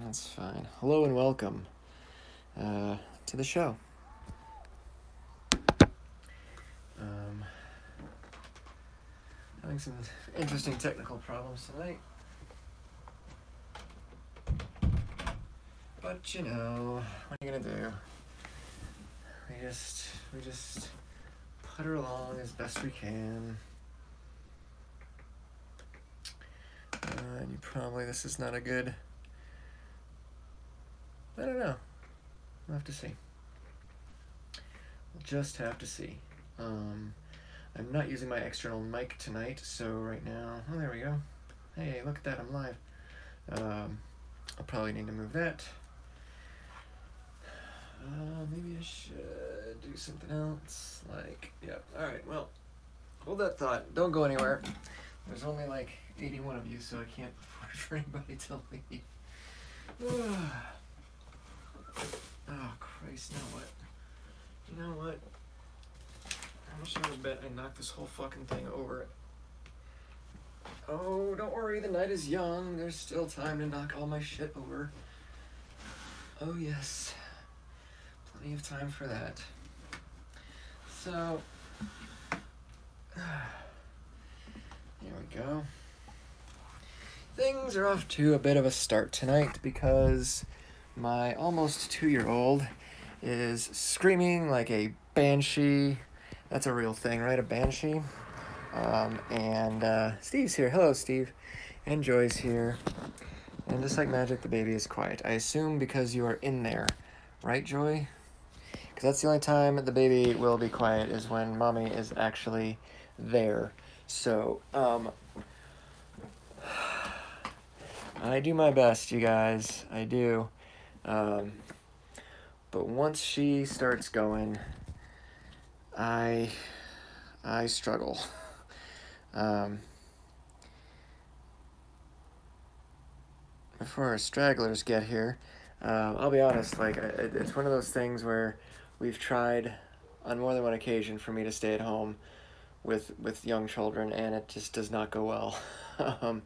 That's fine. Hello and welcome to the show. Having some interesting technical problems tonight. But you know, what are you gonna do? We just putter along as best we can. And you probably, this is not a good, I don't know. We'll have to see. We'll just have to see. I'm not using my external mic tonight, so right now, oh, there we go. Hey, look at that, I'm live. I'll probably need to move that. Maybe I should do something else. Alright, well, hold that thought. Don't go anywhere. There's only like 81 of you, so I can't afford for anybody to leave. Oh, Christ, now what? You know what? How much I would bet I knock this whole fucking thing over? Oh, don't worry, the night is young. There's still time to knock all my shit over. Oh, yes. Plenty of time for that. So, here we go. Things are off to a bit of a start tonight because my almost 2-year-old is screaming like a banshee. That's a real thing, right? A banshee. And Steve's here. Hello, Steve. And Joy's here. And just like magic, the baby is quiet. I assume because you are in there. Right, Joy? Because that's the only time the baby will be quiet is when mommy is actually there. So, I do my best, you guys. I do. But once she starts going, I struggle. Before our stragglers get here, I'll be honest, like, it's one of those things where we've tried on more than one occasion for me to stay at home with young children, and it just does not go well.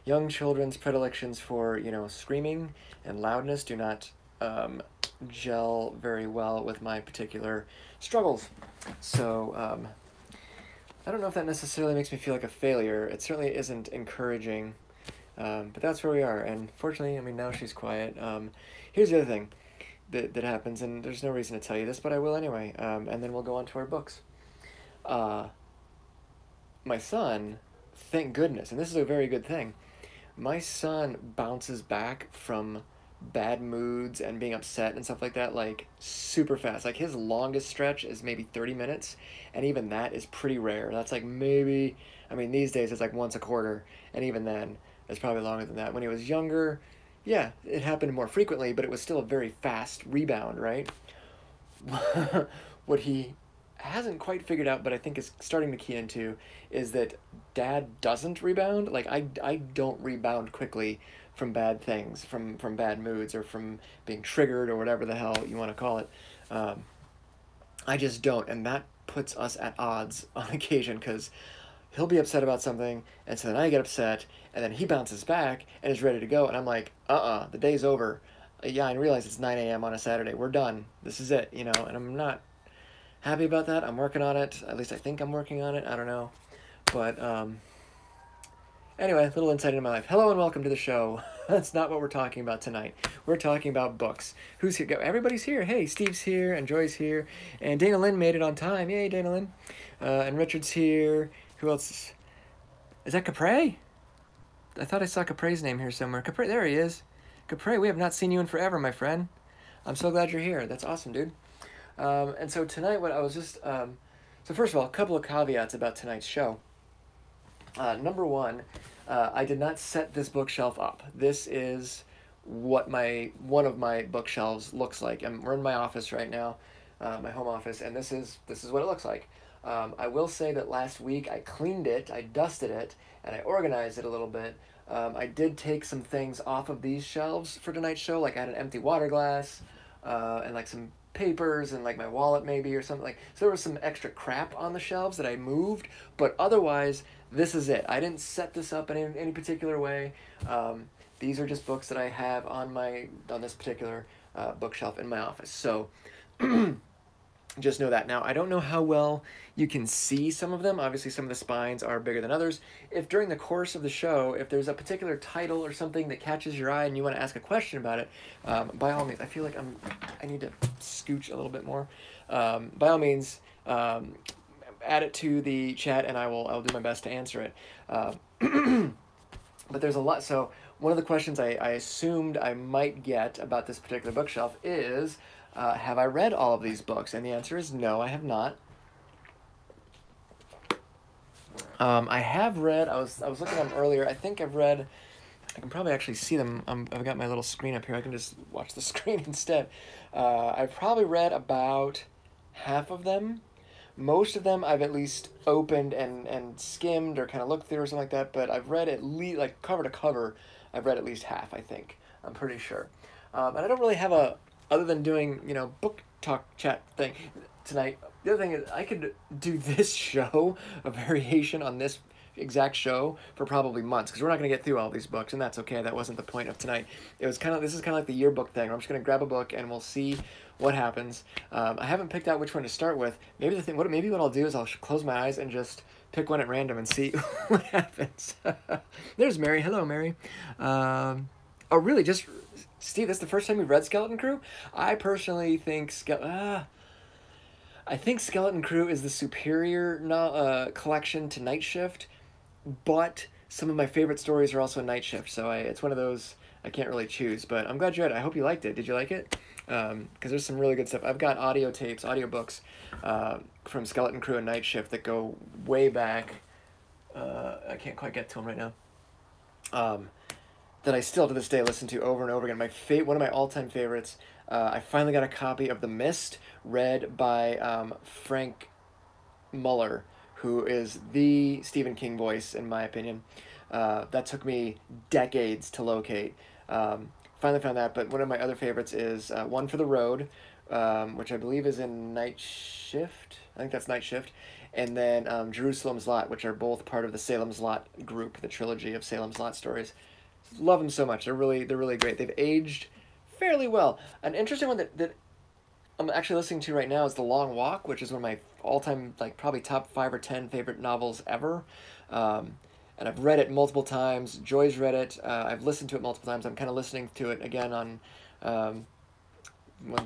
Young children's predilections for, screaming and loudness do not gel very well with my particular struggles. So, I don't know if that necessarily makes me feel like a failure. It certainly isn't encouraging, but that's where we are. And fortunately, now she's quiet. Here's the other thing that happens, and there's no reason to tell you this, but I will anyway, and then we'll go on to our books. My son, thank goodness, and this is a very good thing, my son bounces back from bad moods and being upset and stuff like that, like, super fast. Like, his longest stretch is maybe 30 minutes, and even that is pretty rare. That's like maybe, these days it's like once a quarter, and even then, it's probably longer than that. When he was younger, yeah, it happened more frequently, but it was still a very fast rebound, right? What he hasn't quite figured out, but I think is starting to key into, is that dad doesn't rebound. Like, I don't rebound quickly from bad things, from bad moods, or from being triggered, or whatever the hell you want to call it. I just don't, and that puts us at odds on occasion, because he'll be upset about something, and so then I get upset, and then he bounces back and is ready to go, and I'm like, the day's over. Yeah, I realize it's 9 a.m. on a Saturday. We're done. This is it, and I'm not happy about that. I'm working on it. At least I think I'm working on it. I don't know. But, anyway, a little insight into my life. Hello and welcome to the show. That's not what we're talking about tonight. We're talking about books. Who's here? Everybody's here. Hey, Steve's here, and Joy's here, and Dana Lynn made it on time. Yay, Dana Lynn. And Richard's here. Who else? Is that Capre? I thought I saw Capre's name here somewhere. Capre, there he is. Capre, we have not seen you in forever, my friend. I'm so glad you're here. That's awesome, dude. And so tonight, what I was just... so first of all, a couple of caveats about tonight's show. Number one, I did not set this bookshelf up. This is what one of my bookshelves looks like. We're in my office right now, my home office, and this is what it looks like. I will say that last week I cleaned it, I dusted it, and I organized it a little bit. I did take some things off of these shelves for tonight's show, like I had an empty water glass, and like some papers and like my wallet maybe or something, like, so there was some extra crap on the shelves that I moved, but otherwise this is it. I didn't set this up in any particular way. These are just books that I have on this particular bookshelf in my office. So just know that. Now, I don't know how well you can see some of them. Obviously, some of the spines are bigger than others. If during the course of the show, if there's a particular title or something that catches your eye and you want to ask a question about it, by all means, I feel like I need to scooch a little bit more. By all means, add it to the chat and I'll do my best to answer it. But there's a lot. So one of the questions I assumed I might get about this particular bookshelf is, have I read all of these books? And the answer is no, I have not. I have read, I was looking at them earlier, I think I've read, I can probably actually see them, I've got my little screen up here, I can just watch the screen instead. I've probably read about half of them. Most of them I've at least opened and skimmed or kind of looked through or something like that, but I've read at least, like cover to cover, I've read at least half, I think. I'm pretty sure. And I don't really have other than doing, book talk chat thing tonight, the other thing is I could do this show, a variation on this exact show, for probably months, because we're not going to get through all these books, and that's okay. That wasn't the point of tonight. This is kind of like the yearbook thing. I'm just going to grab a book and we'll see what happens. I haven't picked out which one to start with. Maybe what I'll do is I'll close my eyes and just pick one at random and see what happens. There's Mary. Hello, Mary. Oh, really? Just Steve, that's the first time you've read Skeleton Crew? I personally think Skeleton Crew is the superior collection to Night Shift, but some of my favorite stories are also Night Shift, so it's one of those I can't really choose, but I'm glad you read it. I hope you liked it. Did you like it? Because there's some really good stuff. I've got audiobooks from Skeleton Crew and Night Shift that go way back. I can't quite get to them right now. That I still to this day listen to over and over again. One of my all-time favorites. I finally got a copy of The Mist, read by Frank Muller, who is the Stephen King voice, in my opinion. That took me decades to locate. Finally found that, but one of my other favorites is One for the Road, which I believe is in Night Shift. I think that's Night Shift. And then Jerusalem's Lot, which are both part of the Salem's Lot group, the trilogy of Salem's Lot stories. Love them so much. They're really great. They've aged fairly well. An interesting one that I'm actually listening to right now is The Long Walk, which is one of my all-time, probably top 5 or 10 favorite novels ever. And I've read it multiple times. Joy's read it. I've listened to it multiple times. I'm kind of listening to it again on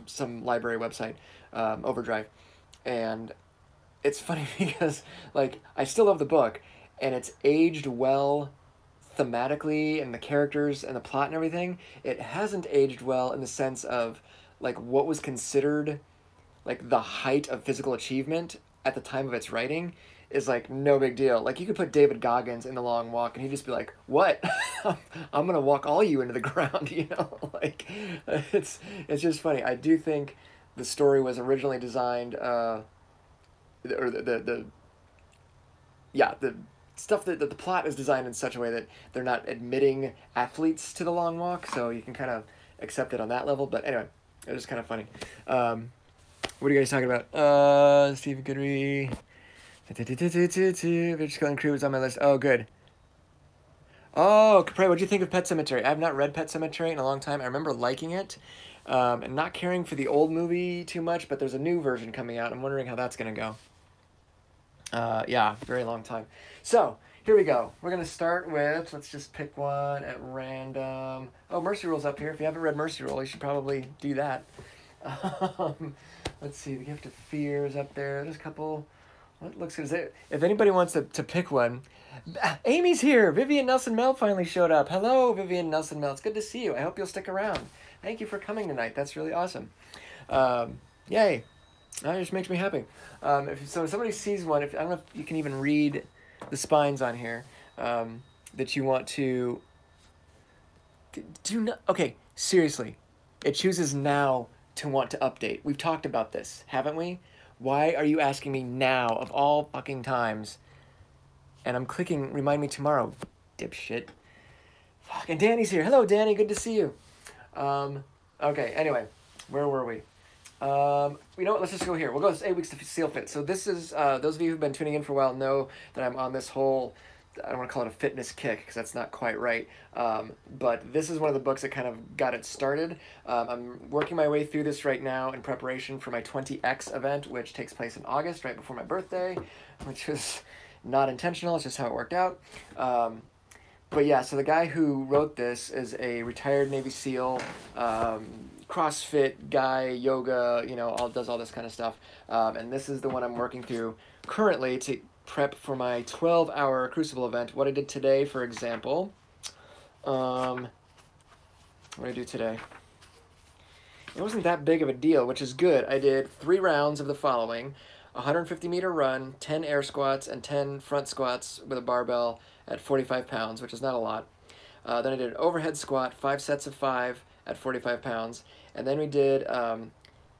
some library website, Overdrive. And it's funny because, I still love the book, and it's aged well thematically, and the characters and the plot and everything. It hasn't aged well in the sense of what was considered the height of physical achievement at the time of its writing is no big deal. You could put David Goggins in The Long Walk and he'd just be like, what? I'm gonna walk all you into the ground, it's just funny. I do think the story was originally designed the stuff that the plot is designed in such a way that they're not admitting athletes to The Long Walk, so you can kind of accept it on that level. But anyway, it was kind of funny. What are you guys talking about? Stephen Goodry. Skeleton Crew is on my list. Oh, good. Oh, Capri, what do you think of Pet Sematary? I have not read Pet Sematary in a long time. I remember liking it and not caring for the old movie too much, but there's a new version coming out. I'm wondering how that's going to go. Yeah, very long time. So, here we go. We're going to start with, let's just pick one at random. Oh, Mercy Rule's up here. If you haven't read Mercy Rule, you should probably do that. Let's see, The Gift of Fear is up there. There's a couple. What looks good? If anybody wants to pick one, Amy's here. Vivian Nelson Mel finally showed up. Hello, Vivian Nelson Mel. It's good to see you. I hope you'll stick around. Thank you for coming tonight. That's really awesome. Yay. That just makes me happy. If somebody sees one, I don't know if you can even read the spines on here, that you want to do not. Okay, seriously, it chooses now to want to update. We've talked about this, haven't we? Why are you asking me now of all fucking times? And I'm clicking remind me tomorrow, dipshit. Fuck, and Danny's here. Hello, Danny. Good to see you. Okay. Anyway, where were we? You know what? Let's just go here. We'll go 8 weeks to SEALfit. So this is, those of you who've been tuning in for a while know that I'm on this whole I don't want to call it a fitness kick because that's not quite right. But this is one of the books that kind of got it started. I'm working my way through this right now in preparation for my 20X event, which takes place in August, right before my birthday, which was not intentional. It's just how it worked out. But yeah, so the guy who wrote this is a retired Navy SEAL, CrossFit guy, yoga, does all this kind of stuff. And this is the one I'm working through currently to prep for my 12-hour Crucible event. What I did today, for example, what did I do today? It wasn't that big of a deal, which is good. I did 3 rounds of the following: 150-meter run, 10 air squats, and 10 front squats with a barbell at 45 pounds, which is not a lot. Then I did an overhead squat, 5 sets of 5 at 45 pounds. And then we did 10,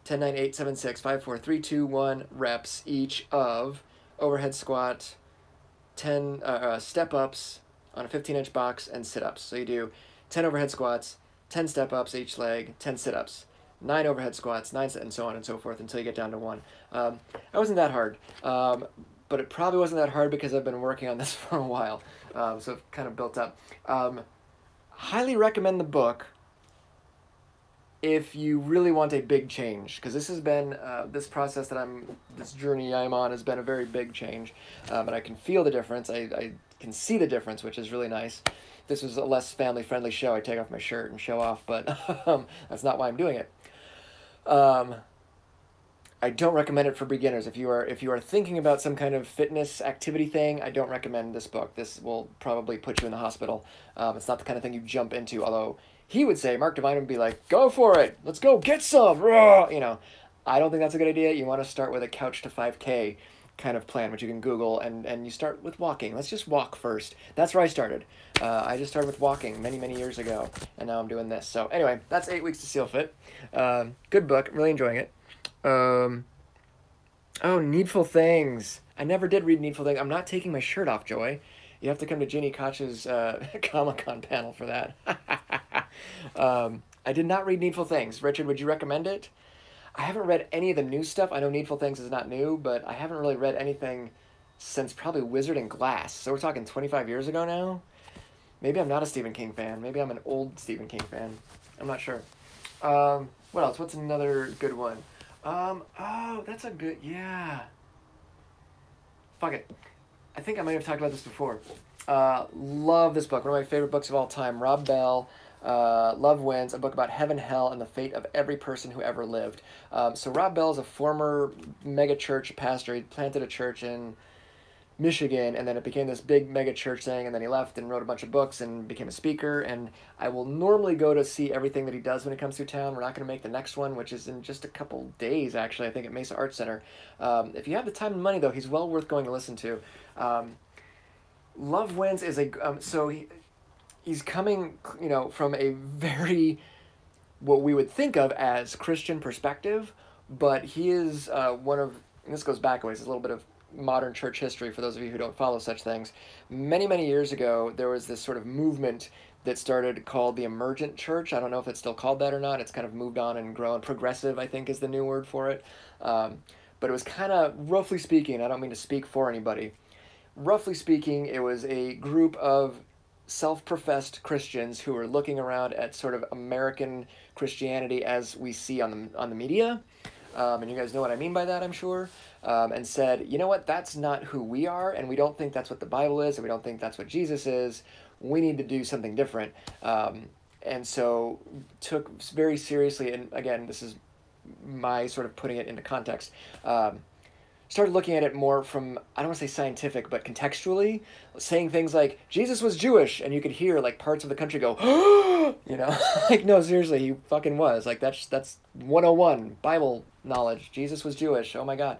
9, 8, 7, 6, 5, 4, 3, 2, 1 reps each of overhead squat, 10 step-ups on a 15-inch box, and sit-ups. So you do 10 overhead squats, 10 step-ups each leg, 10 sit-ups, 9 overhead squats, 9 and so on and so forth until you get down to 1. It wasn't that hard, but it probably wasn't that hard because I've been working on this for a while, so it kind of built up. Highly recommend the book if you really want a big change, because this has been, this process that this journey I'm on has been a very big change, and I can feel the difference. I can see the difference, which is really nice. This was a less family-friendly show. I take off my shirt and show off, but that's not why I'm doing it. I don't recommend it for beginners. If you are thinking about some kind of fitness activity thing, I don't recommend this book. This will probably put you in the hospital. It's not the kind of thing you jump into, although he would say, Mark Divine would be like, go for it. Let's go get some. I don't think that's a good idea. You want to start with a couch to 5K kind of plan, which you can Google, and you start with walking. Let's just walk first. That's where I started. I just started with walking many, many years ago, and now I'm doing this. So anyway, that's 8 weeks to SEALfit. Good book. Really enjoying it. Needful Things. I never did read Needful Things. I'm not taking my shirt off, Joy. You have to come to Ginny Koch's Comic-Con panel for that. I did not read Needful Things. Richard, would you recommend it? I haven't read any of the new stuff. I know Needful Things is not new, but I haven't really read anything since probably Wizard and Glass. So we're talking 25 years ago now? Maybe I'm not a Stephen King fan. Maybe I'm an old Stephen King fan. I'm not sure. What else? What's another good one? That's a good, yeah. Fuck it. I think I might have talked about this before. Love this book. One of my favorite books of all time. Rob Bell, Love Wins, a book about heaven, hell, and the fate of every person who ever lived. So Rob Bell is a former mega church pastor. He planted a church in Michigan, and then it became this big mega church thing, and then he left and wrote a bunch of books and became a speaker. And I will normally go to see everything that he does when he comes through town. We're not going to make the next one, which is in just a couple days, actually, I think, at Mesa Arts Center. If you have the time and money, though, he's well worth going to listen to. Love Wins is he's coming, from a very, what we would think of as Christian perspective, but he is and this goes back a ways, a little bit of modern church history for those of you who don't follow such things. Many, many years ago, there was this sort of movement that started called the Emergent Church. I don't know if it's still called that or not. It's kind of moved on and grown. Progressive, I think, is the new word for it. But it was kind of, roughly speaking, I don't mean to speak for anybody, roughly speaking, it was a group of self-professed Christians who were looking around at sort of American Christianity as we see on the media. And you guys know what I mean by that, I'm sure. And said, you know what, that's not who we are, and we don't think that's what the Bible is, and we don't think that's what Jesus is. We need to do something different. And so took very seriously, and again, this is my sort of putting it into context, started looking at it more from, I don't want to say scientific, but contextually, saying things like, Jesus was Jewish, and you could hear, like, parts of the country go, like, no, seriously, he fucking was. Like, that's 101, Bible knowledge. Jesus was Jewish, oh my God.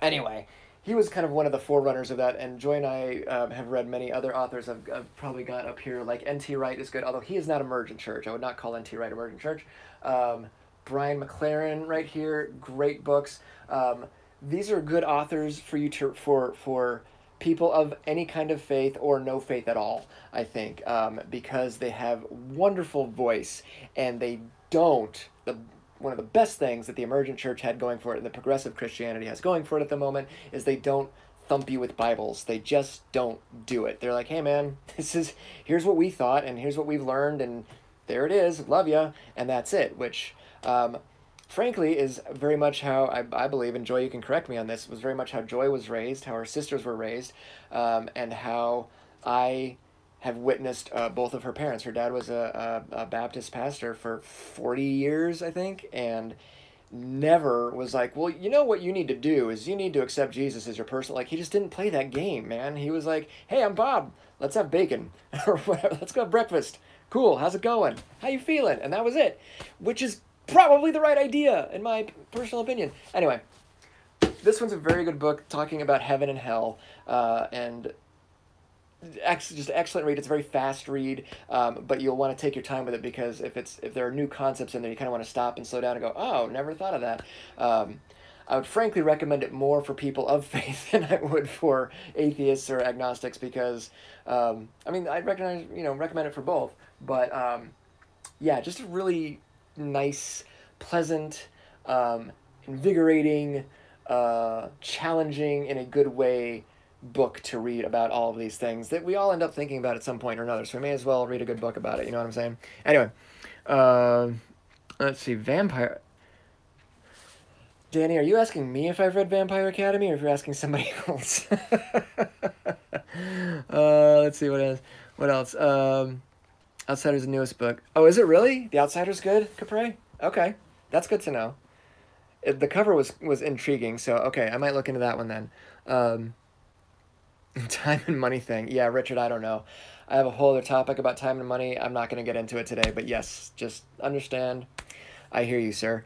Anyway, he was kind of one of the forerunners of that, and Joy and I have read many other authors I've probably got up here, like N.T. Wright is good, although he is not Emergent Church. I would not call N.T. Wright Emergent Church. Brian McLaren right here, great books. These are good authors for you for people of any kind of faith or no faith at all, I think, because they have wonderful voice, and they don't, one of the best things that the Emergent Church had going for it and the progressive Christianity has going for it at the moment is they don't thump you with Bibles. They just don't do it. They're like, hey man, here's what we thought and here's what we've learned and there it is, love ya, and that's it. Which, frankly, is very much how I believe, and Joy, you can correct me on this, was very much how Joy was raised, how her sisters were raised, and how I have witnessed both of her parents. Her dad was a Baptist pastor for 40 years, I think, and never was like, well, you know what you need to do is you need to accept Jesus as your personal. Like, he just didn't play that game, man. He was like, hey, I'm Bob. Let's have bacon or whatever. Let's go have breakfast. Cool. How's it going? How you feeling? And that was it, which is probably the right idea in my personal opinion. Anyway, this one's a very good book talking about heaven and hell, and just an excellent read. It's a very fast read, but you'll want to take your time with it because if there are new concepts in there, you kind of want to stop and slow down and go, oh, never thought of that. I would frankly recommend it more for people of faith than I would for atheists or agnostics because, I mean, I'd recommend it for both, but yeah, just a really nice, pleasant, invigorating, challenging in a good way book to read about all of these things that we all end up thinking about at some point or another. So we may as well read a good book about it. You know what I'm saying? Anyway, let's see. Vampire. Danny, are you asking me if I've read Vampire Academy or if you're asking somebody else? Let's see what else. What else? Outsider's the newest book. Oh, is it really? The Outsider's good, Capre? Okay, that's good to know. The cover was intriguing, so okay, I might look into that one then. Time and money thing. Yeah, Richard, I don't know. I have a whole other topic about time and money. I'm not going to get into it today, but yes, just understand. I hear you, sir.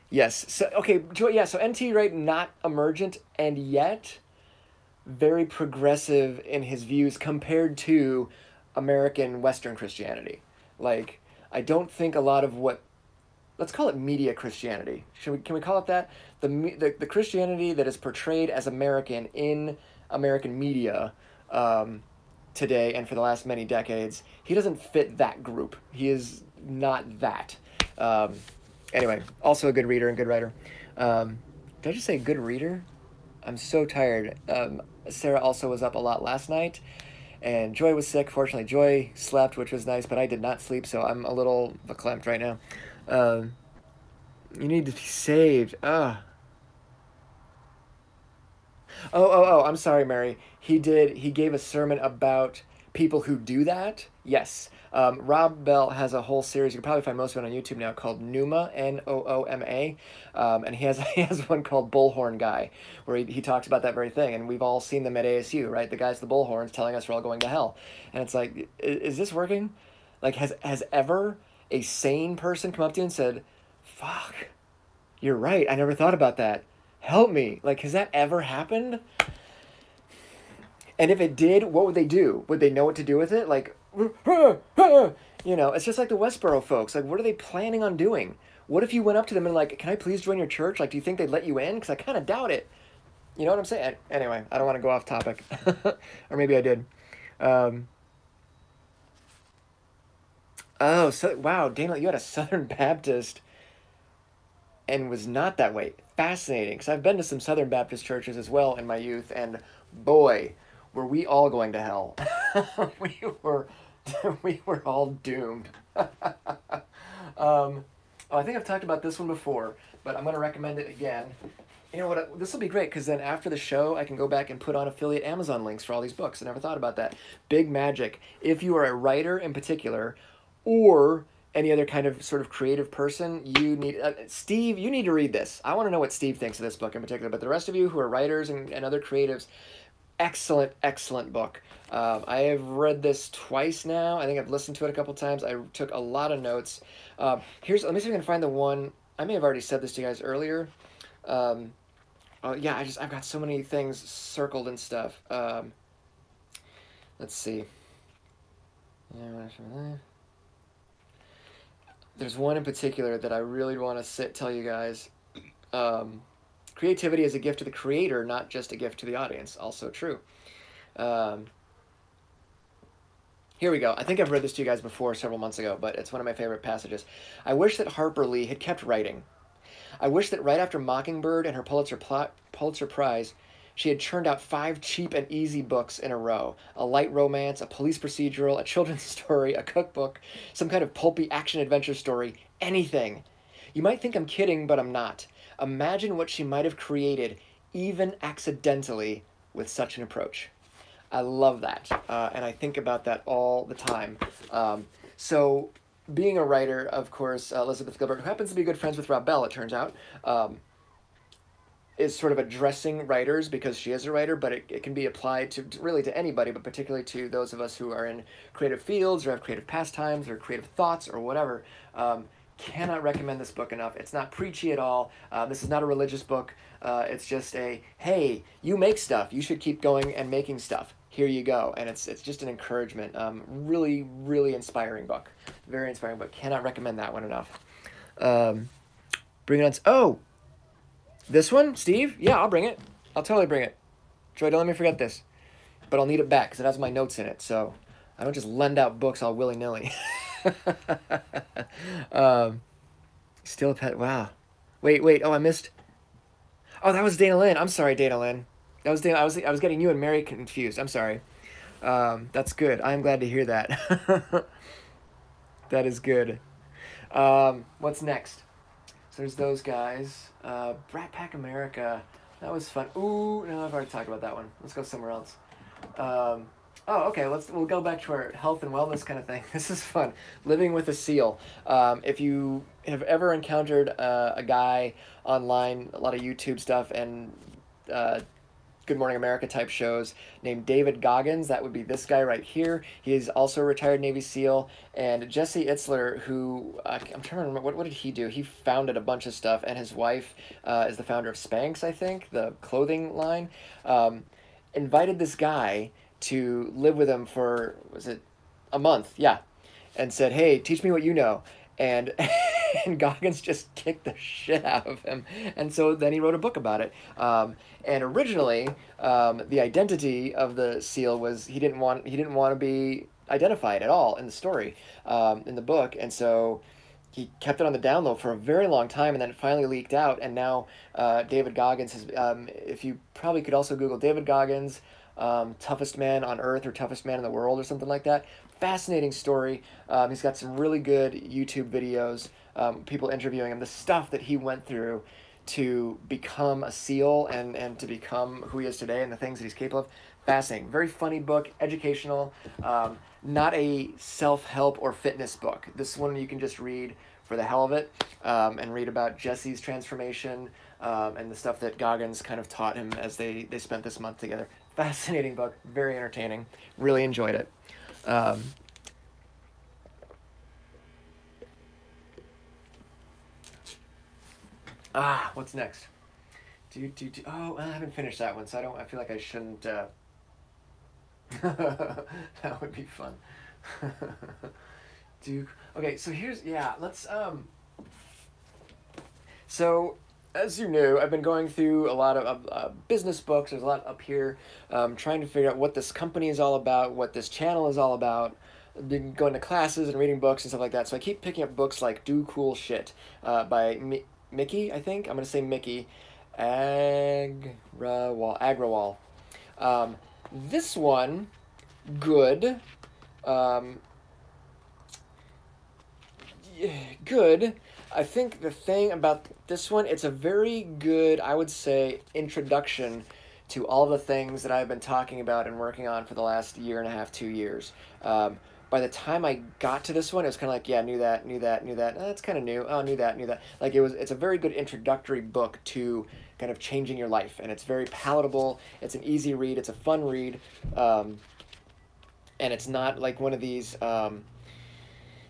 Yes. So, okay, yeah, so NT, right, not emergent, and yet very progressive in his views compared to American Western Christianity. Like, I don't think a lot of what, let's call it media Christianity. Can we call it that? The Christianity that is portrayed as American in American media today and for the last many decades, he doesn't fit that group. He is not that. Anyway, also a good reader and good writer. Did I just say good reader? I'm so tired. Sarah also was up a lot last night, and Joy was sick. Fortunately, Joy slept, which was nice, but I did not sleep, so I'm a little verklempt right now. You need to be saved. Oh, I'm sorry, Mary. He gave a sermon about people who do that. Yes. Rob Bell has a whole series, you can probably find most of it on YouTube now, called Nooma, Nooma. And he has one called Bullhorn Guy, where he talks about that very thing. And we've all seen them at ASU, right? The guys with the bullhorns telling us we're all going to hell. And it's like, is this working? Like, has ever a sane person come up to you and said, fuck, you're right, I never thought about that. Help me. Like, has that ever happened? And if it did, what would they do? Would they know what to do with it? Like, you know, it's just like the Westboro folks. Like, what are they planning on doing? What if you went up to them and like, can I please join your church? Like, do you think they'd let you in? Because I kind of doubt it. You know what I'm saying? Anyway, I don't want to go off topic. Or maybe I did. Oh, so wow, Daniel, you had a Southern Baptist and was not that way. Fascinating, because I've been to some Southern Baptist churches as well in my youth, and boy, were we all going to hell. we were all doomed. I think I've talked about this one before, but I'm going to recommend it again. You know what? This will be great, because then after the show, I can go back and put on affiliate Amazon links for all these books. I never thought about that. Big magic. If you are a writer in particular, or any other kind of sort of creative person, you need... Steve, you need to read this. I want to know what Steve thinks of this book in particular, but the rest of you who are writers and other creatives, excellent, excellent book. I have read this twice now. I think I've listened to it a couple times. I took a lot of notes. Let me see if I can find the one... I may have already said this to you guys earlier. Yeah, I've got so many things circled and stuff. Let's see. There's one in particular that I really want to tell you guys. Creativity is a gift to the creator, not just a gift to the audience. Also true. Here we go. I think I've read this to you guys before several months ago, but it's one of my favorite passages. I wish that Harper Lee had kept writing. I wish that right after Mockingbird and her Pulitzer Prize, she had churned out 5 cheap and easy books in a row. A light romance, a police procedural, a children's story, a cookbook, some kind of pulpy action-adventure story, anything. You might think I'm kidding, but I'm not. Imagine what she might have created, even accidentally, with such an approach. I love that, and I think about that all the time. So, being a writer, of course, Elizabeth Gilbert, who happens to be good friends with Rob Bell, it turns out, is sort of addressing writers because she is a writer, but it can be applied to really to anybody, but particularly to those of us who are in creative fields or have creative pastimes or creative thoughts or whatever. Cannot recommend this book enough. It's not preachy at all. This is not a religious book. It's just a, hey, you make stuff. You should keep going and making stuff. Here you go. And it's just an encouragement. Really, really inspiring book. Very inspiring book. Cannot recommend that one enough. Bring it on. Oh! This one, Steve? Yeah, I'll bring it. I'll totally bring it. Troy, don't let me forget this. But I'll need it back because it has my notes in it. So I don't just lend out books all willy-nilly. Still a pet. Wow. Wait. Oh, I missed. Oh, that was Dana Lynn. I'm sorry, Dana Lynn. That was Dana. I was getting you and Mary confused. I'm sorry. That's good. I'm glad to hear that. That is good. What's next? So there's those guys. Brat Pack America. That was fun. Ooh, no, I've already talked about that one. Let's go somewhere else. Oh, okay. We'll go back to our health and wellness kind of thing. This is fun. Living with a seal. If you have ever encountered a guy online, a lot of YouTube stuff and Good Morning America type shows named David Goggins, that would be this guy right here. He is also a retired Navy SEAL. And Jesse Itzler, who I'm trying to remember, what did he do? He founded a bunch of stuff, and his wife is the founder of Spanx, I think, the clothing line. Invited this guy to live with him for, was it a month? Yeah. And said, hey, teach me what you know. And and Goggins just kicked the shit out of him. And so then he wrote a book about it. And originally, the identity of the SEAL was he didn't want to be identified at all in the story, in the book. And so he kept it on the down low for a very long time, and then it finally leaked out. And now David Goggins has, if you probably could also Google David Goggins, toughest man on earth or toughest man in the world or something like that. Fascinating story. He's got some really good YouTube videos, people interviewing him, the stuff that he went through to become a SEAL and to become who he is today and the things that he's capable of. Fascinating. Very funny book, educational, not a self-help or fitness book. This one you can just read for the hell of it, and read about Jesse's transformation and the stuff that Goggins kind of taught him as they spent this month together. Fascinating book, very entertaining. Really enjoyed it. What's next? Oh, I haven't finished that one, so I feel like I shouldn't. That would be fun. Okay, so let's. So, as you know, I've been going through a lot of business books. There's a lot up here, trying to figure out what this company is all about, what this channel is all about. I've been going to classes and reading books and stuff like that. So I keep picking up books like Do Cool Shit by Miki, I think. I'm going to say Miki. Agrawal. This one, good. Good. I think the thing about this one, it's a very good, I would say, introduction to all the things that I've been talking about and working on for the last year and a half, 2 years. By the time I got to this one, it was kind of like, yeah, knew that. That's kind of new. Oh, knew that. Like it's a very good introductory book to kind of changing your life, and it's very palatable. It's an easy read. It's a fun read, and it's not like one of these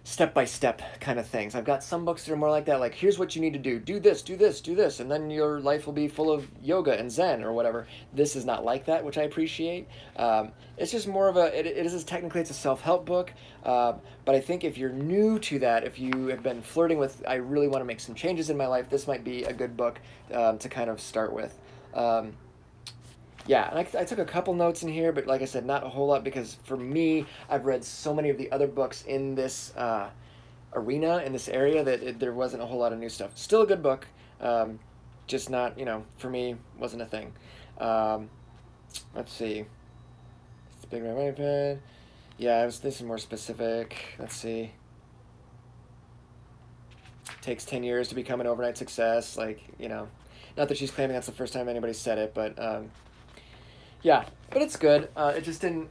step-by-step kind of things. I've got some books that are more like that, like here's what you need to do. Do this, and then your life will be full of yoga and Zen or whatever. This is not like that, which I appreciate. It's just more of technically it's a self-help book, but I think if you're new to that, if you have been flirting with, I really want to make some changes in my life, this might be a good book to kind of start with. Yeah, and I took a couple notes in here, but like I said, not a whole lot, because for me, I've read so many of the other books in this arena, in this area, that there wasn't a whole lot of new stuff. Still a good book, Just not, for me, wasn't a thing. Um, let's see. It's a big red writing pad. Yeah, I was thinking more specific. Let's see. Takes 10 years to become an overnight success. Like, not that she's claiming that's the first time anybody said it, but yeah, but it's good. It just didn't.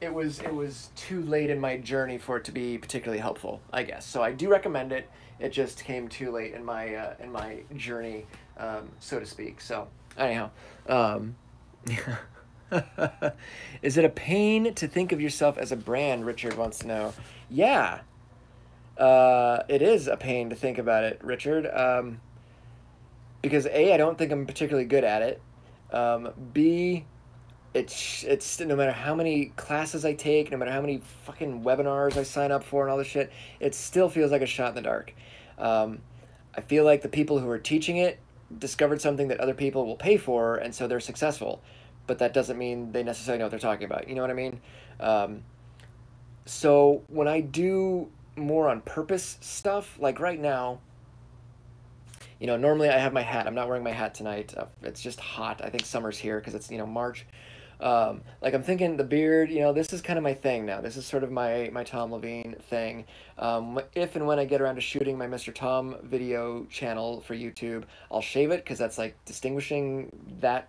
It was too late in my journey for it to be particularly helpful, I guess. So I do recommend it. It just came too late in my journey, so to speak. So anyhow, is it a pain to think of yourself as a brand? Richard wants to know. Yeah, it is a pain to think about it, Richard. Because A, I don't think I'm particularly good at it. B, it's no matter how many classes I take, no matter how many fucking webinars I sign up for and all this shit, it still feels like a shot in the dark. I feel like the people who are teaching it discovered something that other people will pay for, and so they're successful. But that doesn't mean they necessarily know what they're talking about. You know what I mean? So when I do more on purpose stuff, like right now, normally I have my hat. I'm not wearing my hat tonight. It's just hot. I think summer's here because it's, March. Like I'm thinking the beard, this is kind of my thing now. This is sort of my Tom Leveen thing. If and when I get around to shooting my Mr. Tom video channel for YouTube, I'll shave it because that's like distinguishing that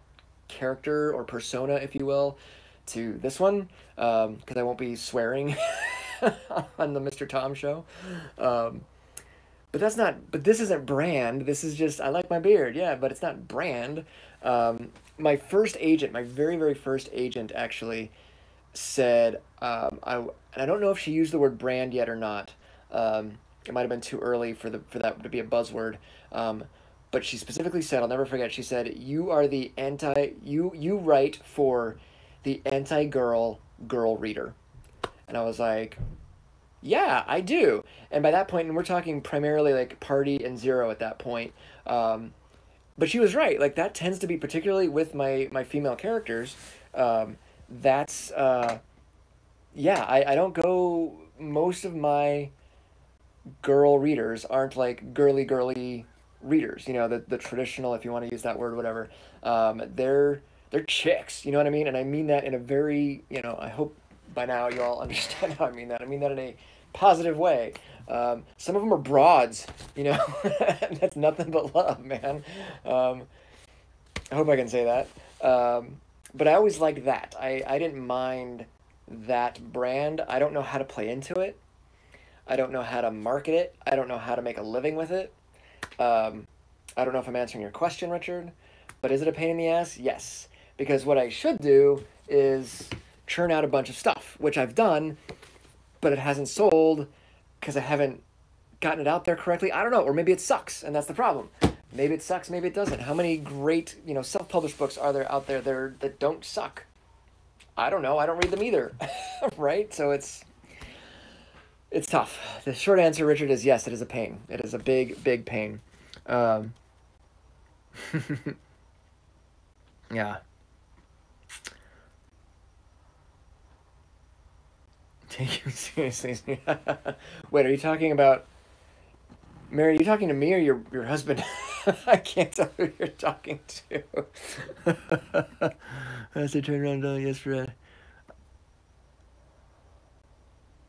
character or persona, if you will, to this one. Because I won't be swearing on the Mr. Tom show. But this isn't brand. This is just, I like my beard, yeah, but it's not brand. My first agent, my very, very first agent actually said, and I don't know if she used the word brand yet or not. It might have been too early for that to be a buzzword. But she specifically said, I'll never forget, she said, you are the you write for the anti-girl reader. And I was like, yeah, I do. And by that point, and we're talking primarily like Party and Zero at that point. But she was right. Like that tends to be particularly with my female characters. That's yeah. I don't go. Most of my girl readers aren't like girly readers. The traditional, if you want to use that word, whatever. They're chicks. You know what I mean? And I mean that in a very I hope by now you all understand how I mean that. I mean that in a positive way. Some of them are broads, that's nothing but love, man. I hope I can say that. But I always liked that. I didn't mind that brand. I don't know how to play into it. I don't know how to market it. I don't know how to make a living with it. I don't know if I'm answering your question, Richard, but is it a pain in the ass? Yes. Because what I should do is churn out a bunch of stuff, which I've done, but it hasn't sold because I haven't gotten it out there correctly. I don't know, or maybe it sucks, and that's the problem. Maybe it sucks, maybe it doesn't. How many great, self-published books are there out there that don't suck? I don't know. I don't read them either, right? So it's tough. The short answer, Richard, is yes, it is a pain. It is a big, big pain. Yeah. Take you seriously. Wait, are you talking about Mary? Are you talking to me or your husband? I can't tell who you're talking to. As I turn around, yes, Fred.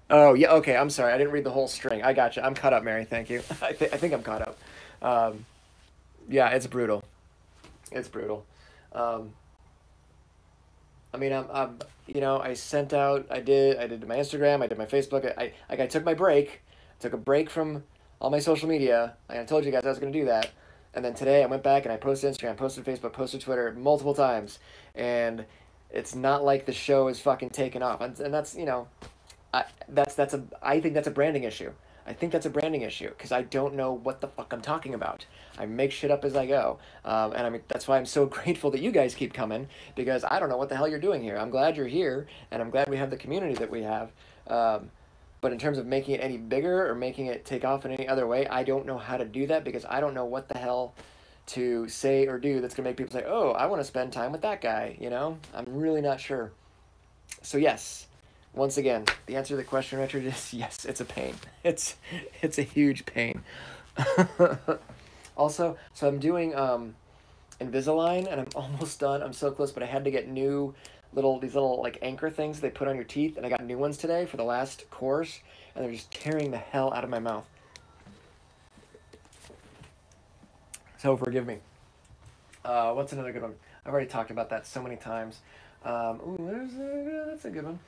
Oh yeah, okay. I'm sorry. I didn't read the whole string. I got you. I'm caught up, Mary. Thank you. I think I'm caught up. Yeah, it's brutal. It's brutal. Um, I mean, I sent out, I did my Instagram, I did my Facebook. I took my break, took a break from all my social media. I told you guys I was going to do that. And then today I went back and I posted Instagram, posted Facebook, posted Twitter multiple times. And it's not like the show is fucking taken off. And that's, I think that's a branding issue. I think that's a branding issue because I don't know what the fuck I'm talking about. I make shit up as I go. And I mean, that's why I'm so grateful that you guys keep coming because I don't know what the hell you're doing here. I'm glad you're here and I'm glad we have the community that we have. But in terms of making it any bigger or making it take off in any other way, I don't know how to do that because I don't know what the hell to say or do that's going to make people say, oh, I want to spend time with that guy, I'm really not sure. So yes. Once again, the answer to the question, Richard, is yes, it's a pain. It's a huge pain. Also, so I'm doing Invisalign, and I'm almost done. I'm so close, but I had to get new these little like anchor things they put on your teeth, and I got new ones today for the last course, and they're just tearing the hell out of my mouth. So forgive me. What's another good one? I've already talked about that so many times. That's a good one.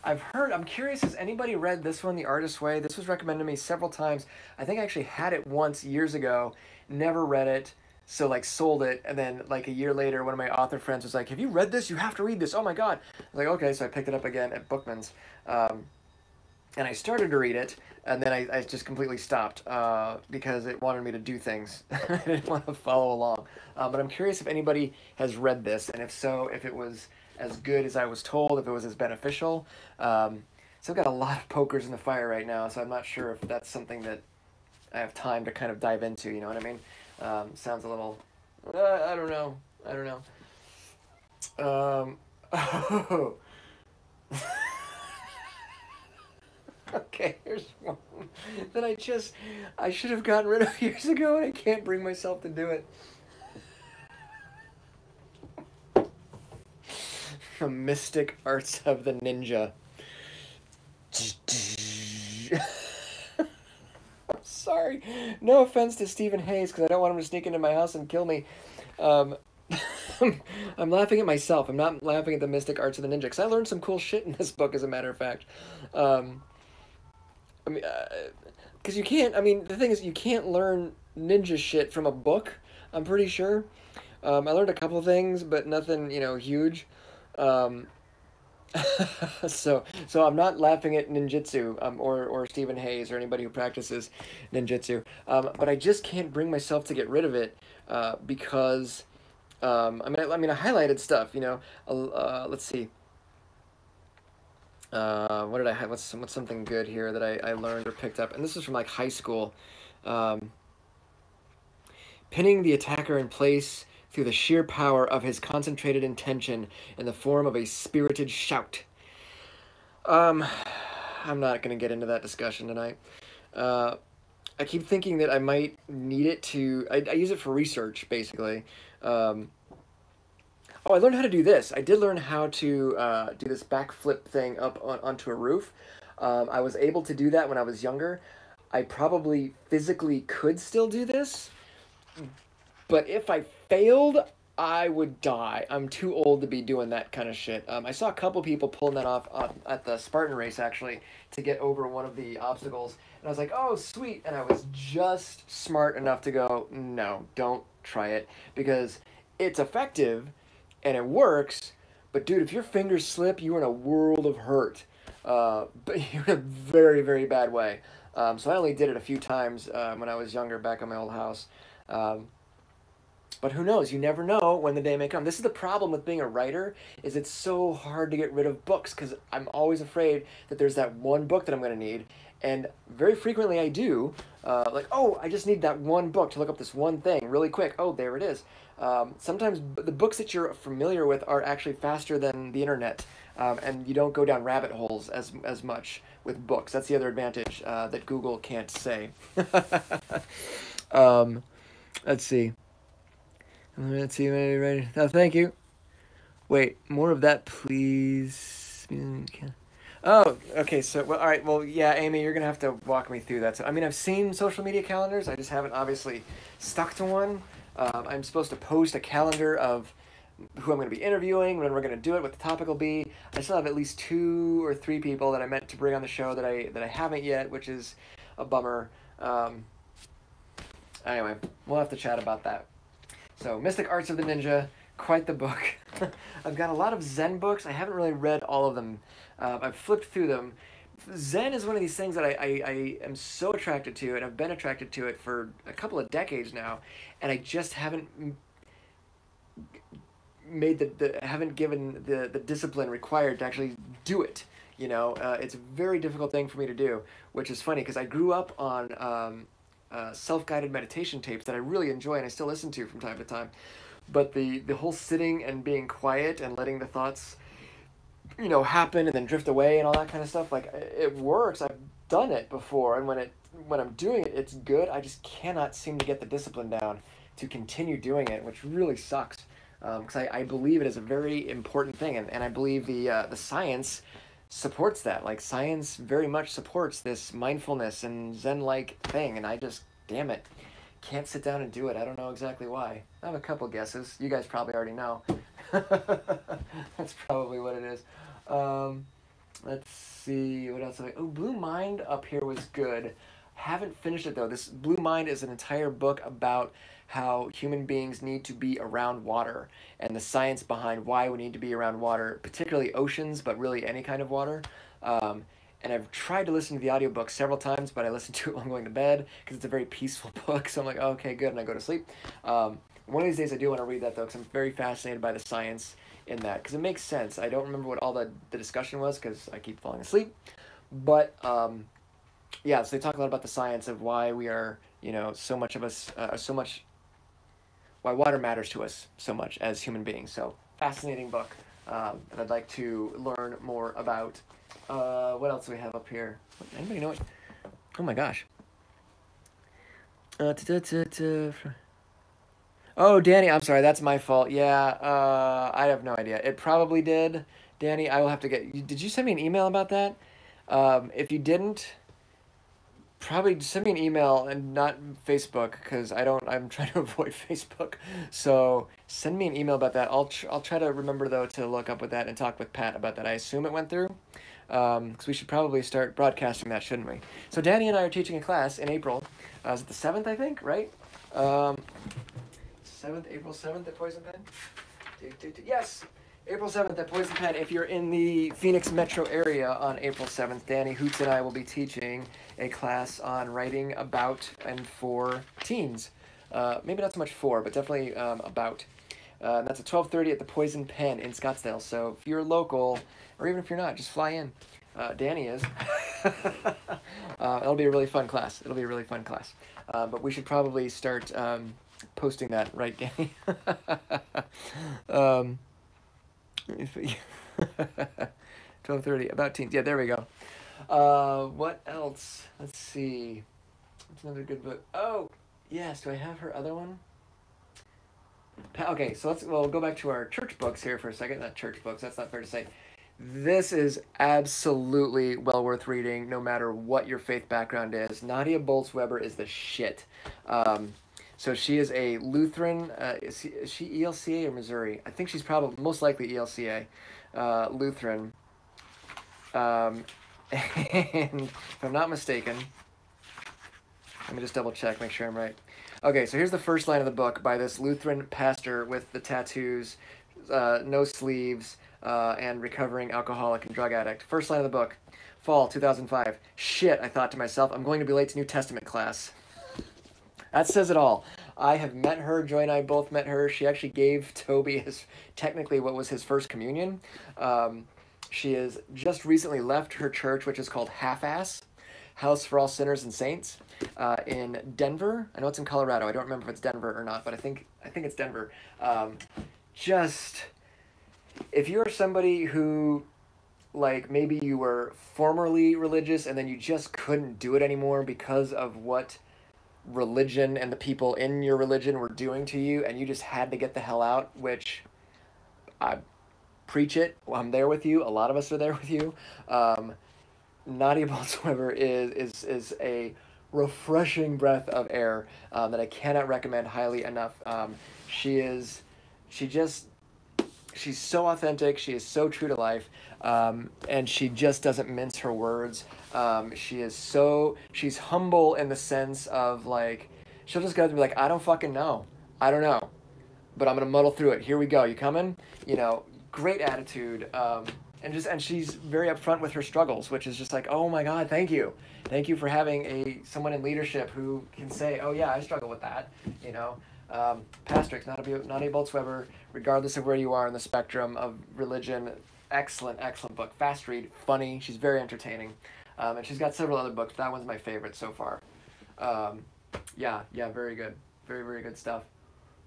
I'm curious, has anybody read this one, The Artist's Way? This was recommended to me several times. I think I actually had it once years ago, never read it, so like sold it, and then like a year later, one of my author friends was like, "Have you read this? You have to read this. Oh my God." I was like, okay, so I picked it up again at Bookman's. And I started to read it, and then I just completely stopped because it wanted me to do things. I didn't want to follow along. But I'm curious if anybody has read this, and if so, if it was as good as I was told, if it was as beneficial. So I've got a lot of pokers in the fire right now, so I'm not sure if that's something that I have time to kind of dive into, you know what I mean? Sounds a little, I don't know. I don't know. Oh. Okay, here's one that I should have gotten rid of years ago, and I can't bring myself to do it. The Mystic Arts of the Ninja. I'm sorry. No offense to Stephen Hayes, because I don't want him to sneak into my house and kill me. Um, I'm laughing at myself. I'm not laughing at the Mystic Arts of the Ninja, because I learned some cool shit in this book, as a matter of fact. I mean, because you can't. I mean, the thing is, you can't learn ninja shit from a book. I'm pretty sure. I learned a couple of things, but nothing, huge. Um, so I'm not laughing at ninjutsu, or Stephen Hayes or anybody who practices ninjutsu. But I just can't bring myself to get rid of it because I highlighted stuff. Let's see. What did I have? What's something good here that I learned or picked up? And this is from like high school. Um, Pinning the attacker in place through the sheer power of his concentrated intention in the form of a spirited shout. I'm not going to get into that discussion tonight. I keep thinking that I might need it to... I use it for research, basically. Oh, I learned how to do this. I did learn how to do this backflip thing up onto a roof. I was able to do that when I was younger. I probably physically could still do this, but if I failed, I would die. I'm too old to be doing that kind of shit. I saw a couple people pulling that off at the Spartan race, actually, to get over one of the obstacles. And I was like, oh, sweet. And I was just smart enough to go, no, don't try it. Because it's effective, and it works, but dude, if your fingers slip, you're in a world of hurt. But you're in a very, very bad way. So I only did it a few times when I was younger back in my old house. But who knows? You never know when the day may come. This is the problem with being a writer, is it's so hard to get rid of books, because I'm always afraid that there's that one book that I'm going to need. And very frequently I do. Like, oh, I just need that one book to look up this one thing really quick. Oh, there it is. Sometimes the books that you're familiar with are actually faster than the internet. And you don't go down rabbit holes as much with books. That's the other advantage that Google can't say. Let's see. Let's see. Ready? No, thank you. Wait, more of that, please. Oh, okay. So, well, all right. Well, yeah, Amy, you're gonna have to walk me through that. So, I mean, I've seen social media calendars. I just haven't obviously stuck to one. I'm supposed to post a calendar of who I'm going to be interviewing, when we're going to do it, what the topic will be. I still have at least 2 or 3 people that I meant to bring on the show that I haven't yet, which is a bummer. Anyway, we'll have to chat about that. So, Mystic Arts of the Ninja, quite the book. I've got a lot of Zen books. I haven't really read all of them. I've flipped through them. Zen is one of these things that I am so attracted to, and I've been attracted to it for a couple of decades now, and I just haven't haven't given the discipline required to actually do it. It's a very difficult thing for me to do, which is funny because I grew up on self-guided meditation tapes that I really enjoy and I still listen to from time to time. But the whole sitting and being quiet and letting the thoughts, happen and then drift away and all that kind of stuff, like, it works. I've done it before, and when I'm doing it, it's good. I just cannot seem to get the discipline down to continue doing it, which really sucks. Because I believe it is a very important thing, and I believe the science supports that. Like, science very much supports this mindfulness and Zen-like thing, and I just, damn it, can't sit down and do it. I don't know exactly why. I have a couple guesses. You guys probably already know. That's probably what it is. Let's see, what else have I... Oh, Blue Mind up here was good. Haven't finished it, though. This Blue Mind is an entire book about how human beings need to be around water and the science behind why we need to be around water, particularly oceans, but really any kind of water. And I've tried to listen to the audiobook several times, but I listen to it while I'm going to bed because it's a very peaceful book. So I'm like, oh, okay, good, and I go to sleep. One of these days I do want to read that, though, because I'm very fascinated by the science in that, because it makes sense. I don't remember what all the discussion was because I keep falling asleep. But, yeah, so they talk a lot about the science of why we are, so much of us, why water matters to us so much as human beings. So, fascinating book that I'd like to learn more about. What else do we have up here? Anybody know what? Oh my gosh. Oh, Danny, I'm sorry, that's my fault. Yeah, I have no idea. It probably did, Danny. I will have to get... Did you send me an email about that? If you didn't, probably send me an email and not Facebook, because I'm trying to avoid Facebook. So send me an email about that. I'll try to remember, though, to look up with that and talk with Pat about that. I assume it went through, because we should probably start broadcasting that, shouldn't we? So Danny and I are teaching a class in April. Is it the 7th, I think, right? 7th, April 7th at Poison Pen? Yes, April 7th at Poison Pen. If you're in the Phoenix metro area on April 7th, Danny Hoots and I will be teaching a class on writing about and for teens. Maybe not so much for, but definitely about. And that's at 12:30 at the Poison Pen in Scottsdale. So if you're local, or even if you're not, just fly in. Danny is. It'll be a really fun class. It'll be a really fun class. But we should probably start posting that, right, Danny? 12:30 about teens. Yeah, there we go. What else? Let's see. What's another good book? Oh, yes. Do I have her other one? Okay, so we'll go back to our church books here for a second. Not church books. That's not fair to say. This is absolutely well worth reading, no matter what your faith background is. Nadia Bolz-Weber is the shit. So she is a Lutheran. Is she ELCA or Missouri? I think she's probably most likely ELCA, Lutheran. And if I'm not mistaken, let me just double check, make sure I'm right. Okay, so here's the first line of the book by this Lutheran pastor with the tattoos, no sleeves, and recovering alcoholic and drug addict. First line of the book, fall 2005. Shit, I thought to myself, I'm going to be late to New Testament class. That says it all. I have met her. Joy and I both met her. She actually gave Toby technically what was his first communion. She has just recently left her church, which is called Half-Ass, House for All Sinners and Saints, in Denver. I know it's in Colorado. I don't remember if it's Denver or not, but I think it's Denver. If you're somebody who, like, maybe you were formerly religious and then you just couldn't do it anymore because of what religion and the people in your religion were doing to you, and you just had to get the hell out, which I preach it. I'm there with you. A lot of us are there with you. Nadia Bolz-Weber is a refreshing breath of air that I cannot recommend highly enough. She's so authentic. She is so true to life, and she just doesn't mince her words. She's humble in the sense of, like, she'll just go and be like, I don't fucking know. I don't know, but I'm gonna muddle through it. Here we go. You coming? Great attitude. And she's very upfront with her struggles, which is just like, oh my God, thank you for having someone in leadership who can say, oh yeah, I struggle with that. Pastrix, Nadia Bolz-Weber, regardless of where you are in the spectrum of religion, excellent book. Fast read, funny. She's very entertaining, and she's got several other books. That one's my favorite so far. Yeah, very good, very good stuff.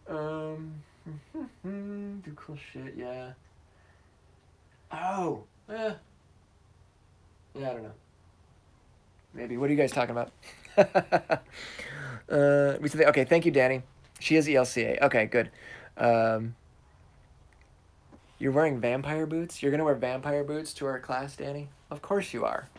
Do cool shit, yeah. Oh, yeah, I don't know. Maybe. What are you guys talking about? Okay, thank you, Danny. She is ELCA. Okay, good. Um, you're wearing vampire boots? You're gonna wear vampire boots to our class, Danny? Of course you are.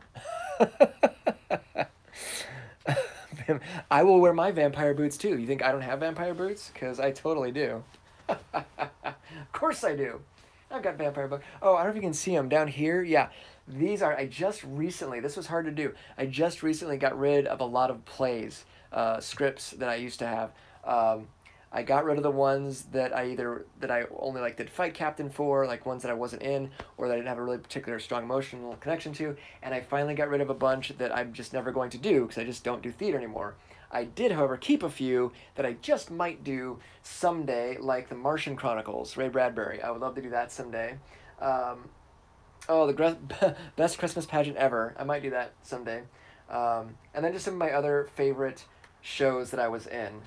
I will wear my vampire boots too. You think I don't have vampire boots? Because I totally do. Of course I do. I've got vampire boots. Oh, I don't know if you can see them down here. Yeah, these are. I just recently. This was hard to do. I just recently got rid of a lot of plays, scripts that I used to have. I got rid of the ones that I only like did fight captain for, like ones that I wasn't in or that I didn't have a really particular strong emotional connection to, and I finally got rid of a bunch that I'm just never going to do because I just don't do theater anymore. I did, however, keep a few that I just might do someday, like the Martian Chronicles, Ray Bradbury. I would love to do that someday. Oh, best Christmas pageant ever. I might do that someday. And then just some of my other favorite shows that I was in.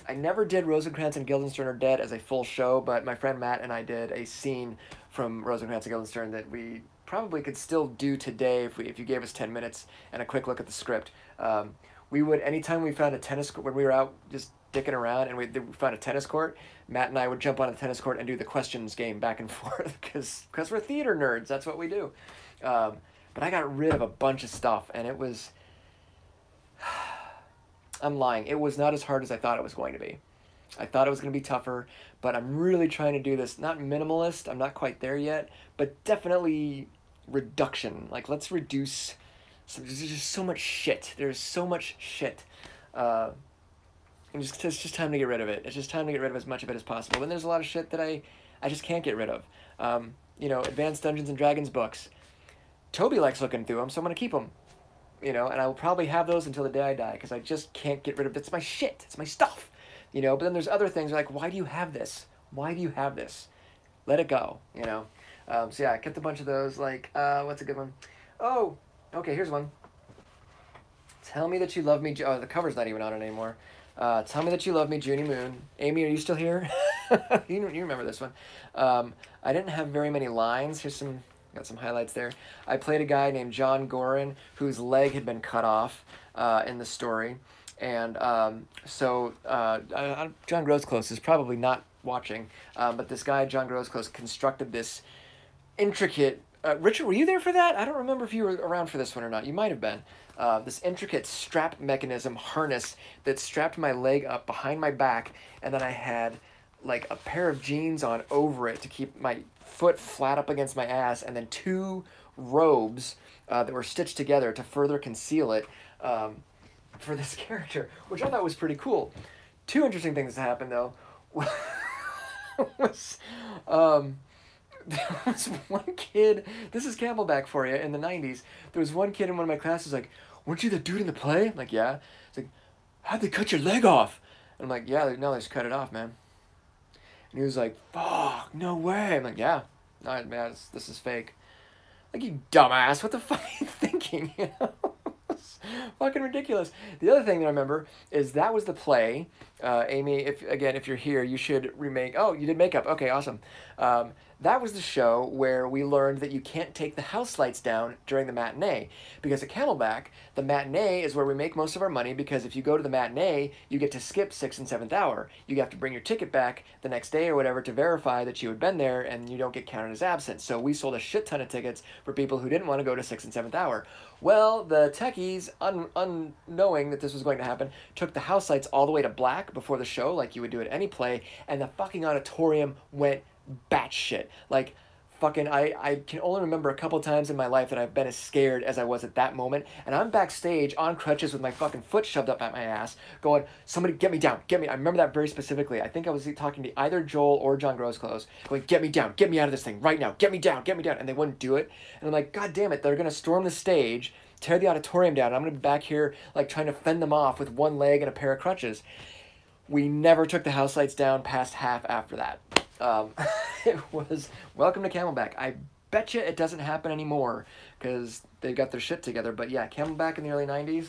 I never did Rosencrantz and Guildenstern Are Dead as a full show, but my friend Matt and I did a scene from Rosencrantz and Guildenstern that we probably could still do today if you gave us 10 minutes and a quick look at the script. We would, anytime we found a tennis court, when we were out just dicking around and we found a tennis court, Matt and I would jump on a tennis court and do the questions game back and forth because we're theater nerds. That's what we do. But I got rid of a bunch of stuff, and it was... I'm lying. It was not as hard as I thought it was going to be. I thought it was going to be tougher, but I'm really trying to do this, not minimalist, I'm not quite there yet, but definitely reduction. Like, let's reduce... There's just so much shit. There's so much shit. And it's just time to get rid of it. It's just time to get rid of as much of it as possible. And there's a lot of shit that I just can't get rid of. Advanced Dungeons and Dragons books. Toby likes looking through them, so I'm going to keep them. And I will probably have those until the day I die, because I just can't get rid of it. It's my shit. It's my stuff. But then there's other things like, why do you have this? Why do you have this? Let it go, So yeah, I kept a bunch of those. Like, what's a good one? Oh, okay, here's one. Tell me that you love me. Oh, the cover's not even on it anymore. Tell me that you love me, Junie Moon. Amy, are you still here? you remember this one. I didn't have very many lines. Got some highlights there. I played a guy named John Gorin whose leg had been cut off in the story. And John Grosclose is probably not watching, but this guy, John Grosclose, constructed this intricate... Richard, were you there for that? I don't remember if you were around for this one or not. You might have been. This intricate strap mechanism harness that strapped my leg up behind my back, and then I had like a pair of jeans on over it to keep my foot flat up against my ass, and then two robes that were stitched together to further conceal it for this character, which I thought was pretty cool. Two interesting things that happened, though, was... there was one kid, this is Camelback for you, in the 90s. There was one kid in one of my classes like, weren't you the dude in the play? I'm like, yeah. It's like, how'd they cut your leg off? And I'm like, yeah, no, they just cut it off, man. And he was like, fuck, no way. I'm like, yeah, no, man, this is fake. Like, you dumbass, what the fuck are you thinking, It's fucking ridiculous. The other thing that I remember is that was the play. Amy, if you're here, you should remake... Oh, you did makeup. Okay, awesome. That was the show where we learned that you can't take the house lights down during the matinee. Because at Camelback, the matinee is where we make most of our money, because if you go to the matinee, you get to skip 6th and 7th hour. You have to bring your ticket back the next day or whatever to verify that you had been there, and you don't get counted as absent. So we sold a shit ton of tickets for people who didn't want to go to 6th and 7th hour. Well, the techies, unknowing that this was going to happen, took the house lights all the way to black before the show, like you would do at any play, and the fucking auditorium went batshit. Like, fucking, I can only remember a couple times in my life that I've been as scared as I was at that moment, and I'm backstage on crutches with my fucking foot shoved up at my ass, going, somebody get me down, get me... I remember that very specifically. I think I was talking to either Joel or John Grosclose, going, get me down, get me out of this thing, right now, get me down, and they wouldn't do it, and I'm like, god damn it, they're gonna storm the stage, tear the auditorium down, and I'm gonna be back here, like, trying to fend them off with one leg and a pair of crutches. We never took the house lights down past half after that. It was welcome to Camelback. I bet you it doesn't happen anymore because they got their shit together. But yeah, Camelback in the early 90s,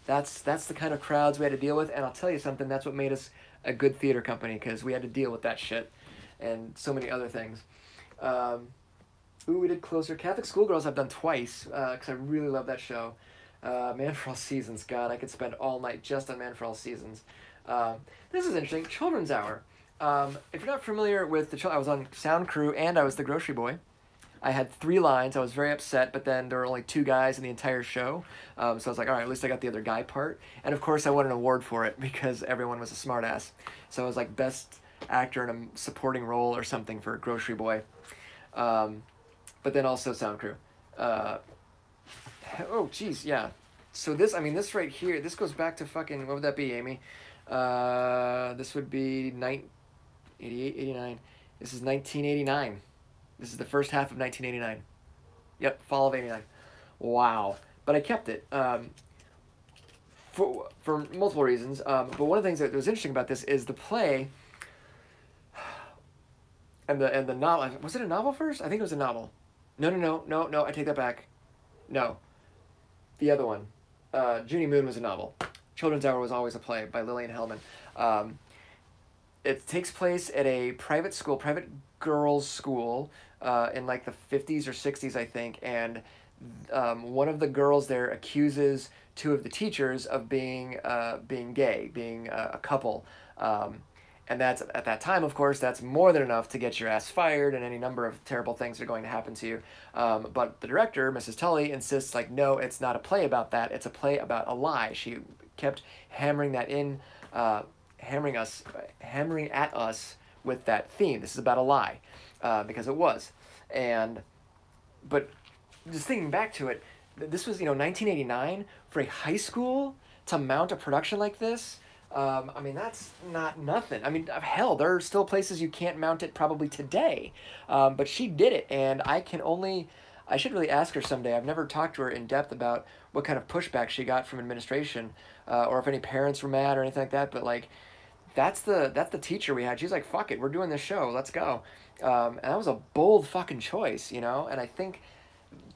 that's the kind of crowds we had to deal with. And I'll tell you something, that's what made us a good theater company, because we had to deal with that shit and so many other things. Ooh, we did Closer. Catholic Schoolgirls I've done twice because I really love that show. Man for All Seasons. God, I could spend all night just on Man for All Seasons. Um, this is interesting. Children's Hour. If you're not familiar with I was on sound crew and I was the grocery boy. I had 3 lines. I was very upset, but then there were only 2 guys in the entire show. So I was like, all right, at least I got the other guy part. And of course, I won an award for it because everyone was a smartass. So I was like best actor in a supporting role or something for Grocery Boy. But then also sound crew. Oh, geez, yeah. So this, I mean, this right here, this goes back to fucking, what would that be, Amy? This would be 88, 89. This is 1989. This is the first half of 1989. Yep, fall of 89. Wow. But I kept it for multiple reasons. But one of the things that was interesting about this is the play and the novel. Was it a novel first? I think it was a novel. No. I take that back. No. The other one. Junie Moon was a novel. Children's Hour was always a play by Lillian Hellman. It takes place at a private school, private girls' school, in like the 50s or 60s, I think, and one of the girls there accuses 2 of the teachers of being gay, being a couple. And that's, at that time, of course, that's more than enough to get your ass fired, and any number of terrible things are going to happen to you. But the director, Mrs. Tully, insists, like, no, it's not a play about that. It's a play about a lie. She kept hammering that in, hammering at us with that theme. This is about a lie, because it was. But just thinking back to it, this was, 1989, for a high school to mount a production like this. I mean, that's not nothing. I mean, hell, there are still places you can't mount it probably today. But she did it, and I should really ask her someday. I've never talked to her in depth about what kind of pushback she got from administration, or if any parents were mad or anything like that. But like, that's the teacher we had. She's like, fuck it, we're doing this show, let's go. And that was a bold fucking choice, And I think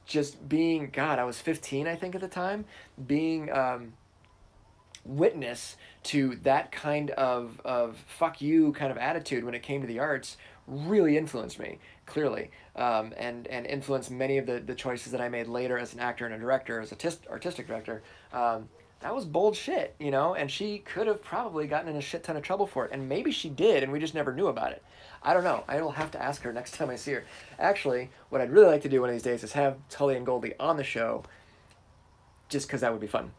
just being, God, I was 15, I think, at the time, being witness to that kind of fuck you kind of attitude when it came to the arts really influenced me, clearly, and influenced many of the choices that I made later as an actor and a director, as artistic director. That was bold shit, and she could have probably gotten in a shit ton of trouble for it, and maybe she did, and we just never knew about it. I don't know. I will have to ask her next time I see her. Actually, what I'd really like to do one of these days is have Tully and Goldie on the show, just because that would be fun.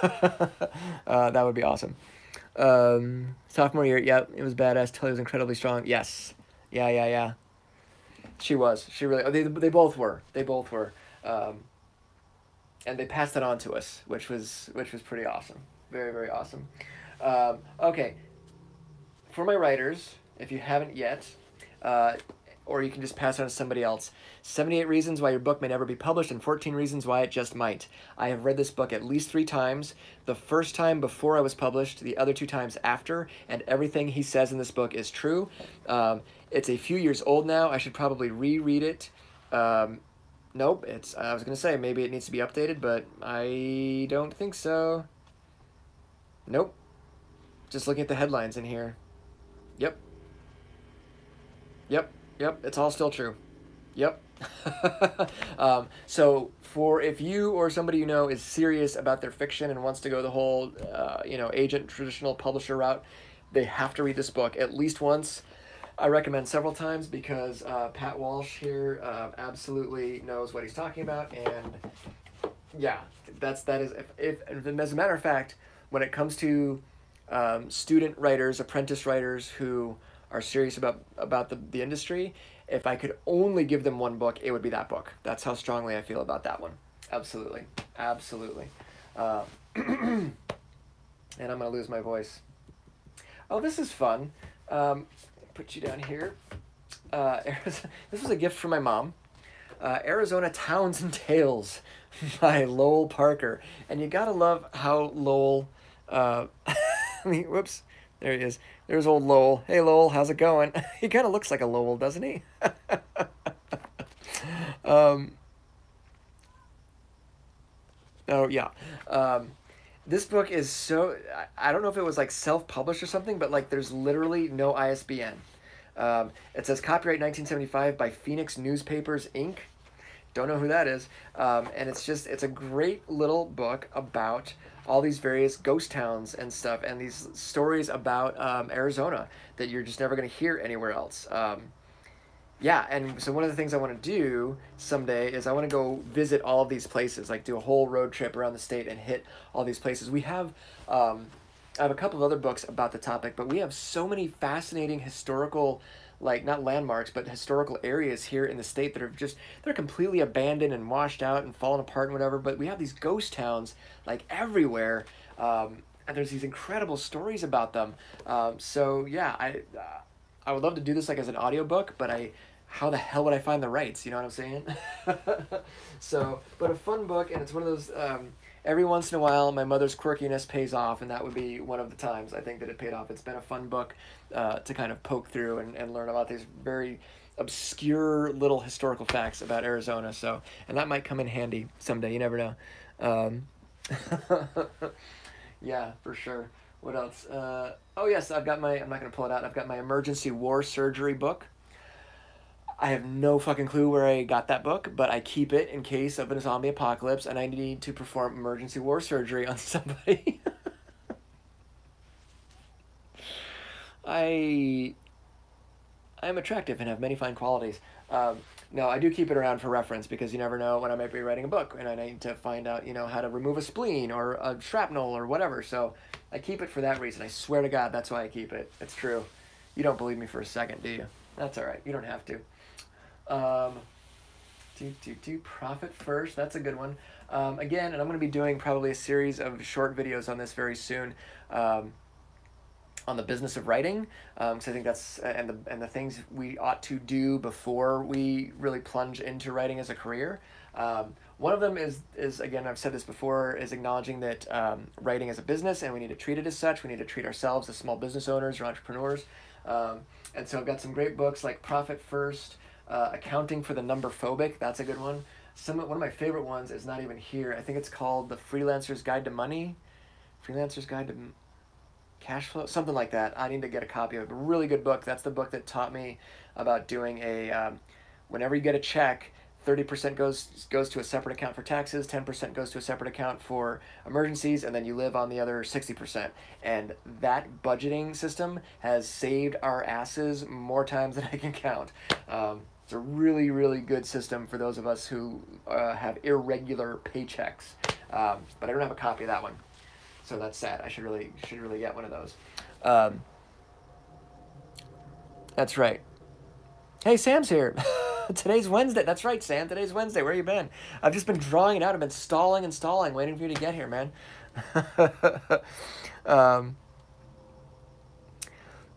That would be awesome. Sophomore year, yep, it was badass. Tully was incredibly strong. Yes. Yeah. She was. She really... They both were. And they passed it on to us, which was pretty awesome. Very, very awesome. Okay. For my writers, if you haven't yet, or you can just pass it on to somebody else, 78 Reasons Why Your Book May Never Be Published and 14 Reasons Why It Just Might. I have read this book at least 3 times. The first time before I was published, the other 2 times after, and everything he says in this book is true. It's a few years old now. I should probably reread it. Nope, I was going to say maybe it needs to be updated, but I don't think so. Nope. Just looking at the headlines in here. Yep, it's all still true. Yep. So if you or somebody you know is serious about their fiction and wants to go the whole, agent, traditional publisher route, they have to read this book at least once. I recommend several times because Pat Walsh here absolutely knows what he's talking about, and yeah, that is if as a matter of fact, when it comes to student writers, apprentice writers who are serious about the industry, if I could only give them one book, it would be that book. That's how strongly I feel about that one. Absolutely. And I'm gonna lose my voice. Oh, this is fun. Put you down here. This was a gift from my mom. Arizona Towns and Tales by Lowell Parker. And you gotta love how Lowell, whoops, there he is. There's old Lowell. Hey Lowell, how's it going? He kind of looks like a Lowell, doesn't he? Oh yeah. This book is so, I don't know if it was like self-published or something, but like there's literally no ISBN. It says copyright 1975 by Phoenix Newspapers, Inc. Don't know who that is. And it's a great little book about all these various ghost towns and stuff, and these stories about Arizona that you're just never going to hear anywhere else. Yeah, and so one of the things I want to do someday is I want to go visit all of these places, like do a whole road trip around the state and hit all these places. I have a couple of other books about the topic, but we have so many fascinating historical, like not landmarks, but historical areas here in the state that are they're completely abandoned and washed out and fallen apart and whatever. But we have these ghost towns like everywhere, and there's these incredible stories about them. So yeah, I would love to do this like as an audiobook, but how the hell would I find the rights? You know what I'm saying? So, but a fun book, and it's one of those, every once in a while, my mother's quirkiness pays off, and that would be one of the times I think that it paid off. It's been a fun book to kind of poke through and learn about these very obscure little historical facts about Arizona. So, and that might come in handy someday. You never know. Yeah, for sure. What else? Oh yes, I'm not going to pull it out. I've got my emergency war surgery book. I have no fucking clue where I got that book, but I keep it in case of a zombie apocalypse and I need to perform emergency war surgery on somebody. I'm attractive and have many fine qualities. No, I do keep it around for reference because you never know when I might be writing a book and I need to find out, how to remove a spleen or a shrapnel or whatever. So I keep it for that reason. I swear to God, that's why I keep it. It's true. You don't believe me for a second, do you? That's all right. You don't have to. Profit first. That's a good one. Again, and I'm going to be doing probably a series of short videos on this very soon. On the business of writing, so I think that's and the things we ought to do before we really plunge into writing as a career. One of them is again, I've said this before, is acknowledging that writing is a business and we need to treat it as such. We need to treat ourselves as small business owners or entrepreneurs. And so I've got some great books like Profit First, Accounting for the Number Phobic. That's a good one. One of my favorite ones is not even here. I think it's called The Freelancer's Guide to Money. Freelancer's Guide to Cash Flow, something like that. I need to get a copy of it. A really good book. That's the book that taught me about doing whenever you get a check, 30% goes to a separate account for taxes, 10% goes to a separate account for emergencies, and then you live on the other 60%. And that budgeting system has saved our asses more times than I can count. It's a really, really good system for those of us who have irregular paychecks. But I don't have a copy of that one. So that's sad. I should really get one of those. That's right. Hey, Sam's here. Today's Wednesday. That's right, Sam. Today's Wednesday. Where you been? I've just been drawing it out. I've been stalling and stalling, waiting for you to get here, man.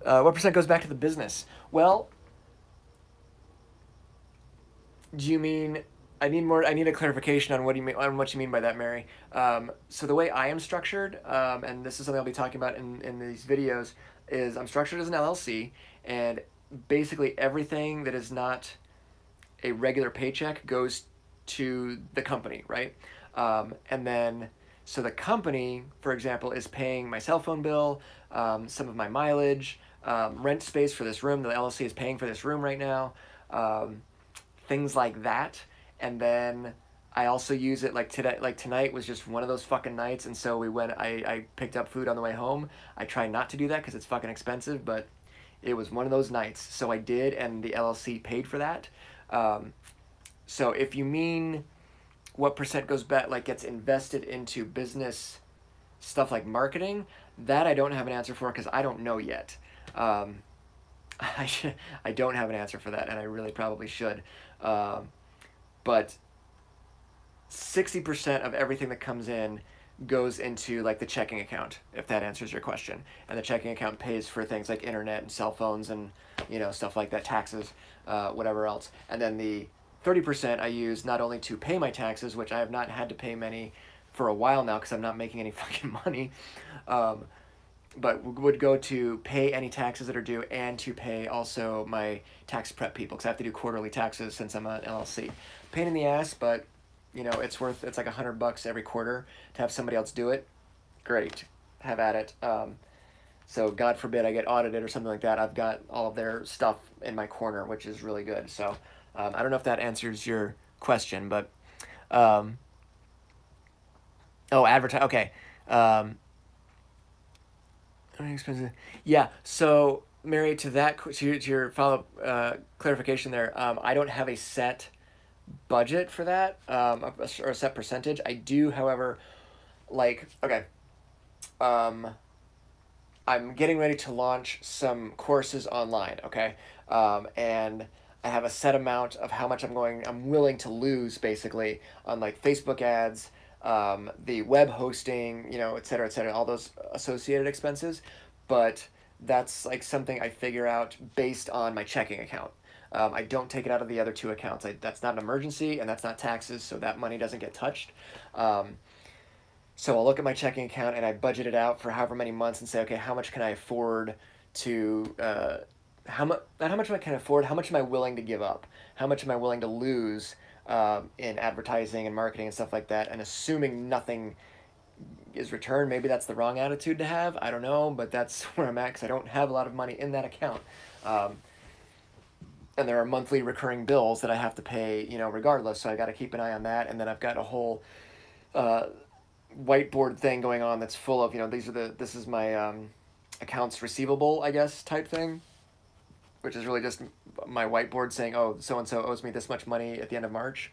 What percent goes back to the business? Well, do you mean... I need a clarification on what you mean by that, Mary. So the way I am structured, and this is something I'll be talking about in these videos, is I'm structured as an LLC, and basically everything that is not a regular paycheck goes to the company, right? And then, so the company, for example, is paying my cell phone bill, some of my mileage, rent space for this room. The LLC is paying for this room right now, things like that. And then I also use it like today, like tonight was just one of those fucking nights. And so I picked up food on the way home. I try not to do that because it's fucking expensive, but it was one of those nights. So I did, and the LLC paid for that. So if you mean what percent goes back, like gets invested into business stuff like marketing, that I don't have an answer for because I don't know yet. I don't have an answer for that, and I really probably should. But 60% of everything that comes in goes into like the checking account, if that answers your question. And the checking account pays for things like internet and cell phones and, stuff like that, taxes, whatever else. And then the 30% I use not only to pay my taxes, which I have not had to pay many for a while now because I'm not making any fucking money, but would go to pay any taxes that are due and to pay also my tax prep people because I have to do quarterly taxes since I'm an LLC. Pain in the ass, but it's like $100 every quarter to have somebody else do it. Great, have at it. So God forbid I get audited or something like that. I've got all of their stuff in my corner, which is really good. So I don't know if that answers your question, but um, oh, advertise. Okay. Um, expensive. Yeah. So, Mary, to that to your follow up clarification there, I don't have a set budget for that, or a set percentage. I do, however, like okay, um, I'm getting ready to launch some courses online. Okay, and I have a set amount of how much I'm willing to lose basically on like Facebook ads, the web hosting, et cetera, all those associated expenses. But that's like something I figure out based on my checking account. I don't take it out of the other two accounts. That's not an emergency and that's not taxes, so that money doesn't get touched. So I'll look at my checking account and I budget it out for however many months and say, okay, how much can I afford to, how much can I afford? How much am I willing to give up? How much am I willing to lose in advertising and marketing and stuff like that? And assuming nothing is returned, maybe that's the wrong attitude to have. I don't know, but that's where I'm at because I don't have a lot of money in that account. And there are monthly recurring bills that I have to pay, regardless. So I got to keep an eye on that. And then I've got a whole whiteboard thing going on that's full of, this is my accounts receivable, I guess, type thing, which is really just my whiteboard saying, oh, so and so owes me this much money at the end of March.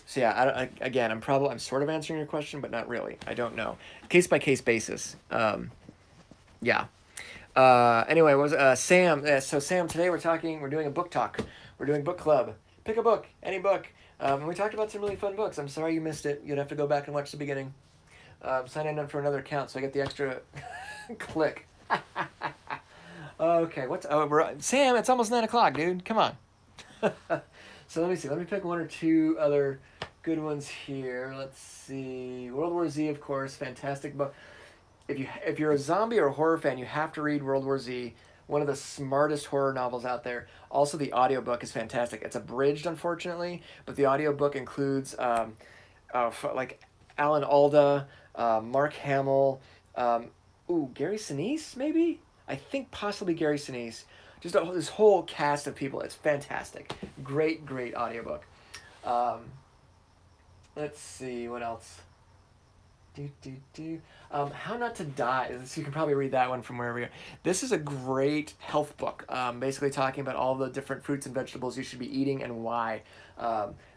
So yeah, I'm sort of answering your question, but not really. I don't know, case by case basis. Yeah. Anyway, what was Sam? So Sam, today we're doing a book talk. We're doing book club. Pick a book, any book. And we talked about some really fun books. I'm sorry you missed it. You'd have to go back and watch the beginning. Sign in for another account so I get the extra click. Okay, Sam, it's almost 9 o'clock, dude. Come on. So let me see. Let me pick one or two other good ones here. Let's see. World War Z, of course, fantastic book. If you're a zombie or a horror fan, you have to read World War Z. One of the smartest horror novels out there. Also, the audiobook is fantastic. It's abridged, unfortunately, but the audiobook includes like Alan Alda, Mark Hamill, Gary Sinise, maybe? I think possibly Gary Sinise. Just this whole cast of people. It's fantastic. Great, great audiobook. Let's see, what else? How Not to Die. So you can probably read that one from wherever you're. This is a great health book, basically talking about all the different fruits and vegetables you should be eating and why.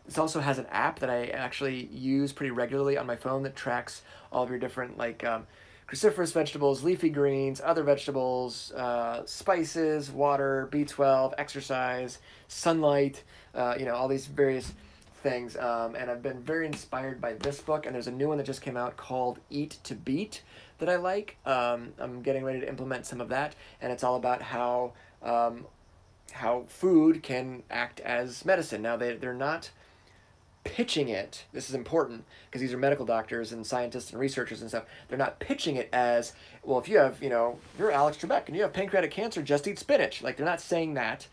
This also has an app that I actually use pretty regularly on my phone that tracks all of your different cruciferous vegetables, leafy greens, other vegetables, spices, water, B12, exercise, sunlight, all these various things. And I've been very inspired by this book, and there's a new one that just came out called Eat to Beat that I like. I'm getting ready to implement some of that, and it's all about how food can act as medicine. Now, they're not pitching it, this is important because these are medical doctors and scientists and researchers and stuff, they're not pitching it as, well, if you have, you're Alex Trebek and you have pancreatic cancer, just eat spinach. Like, they're not saying that,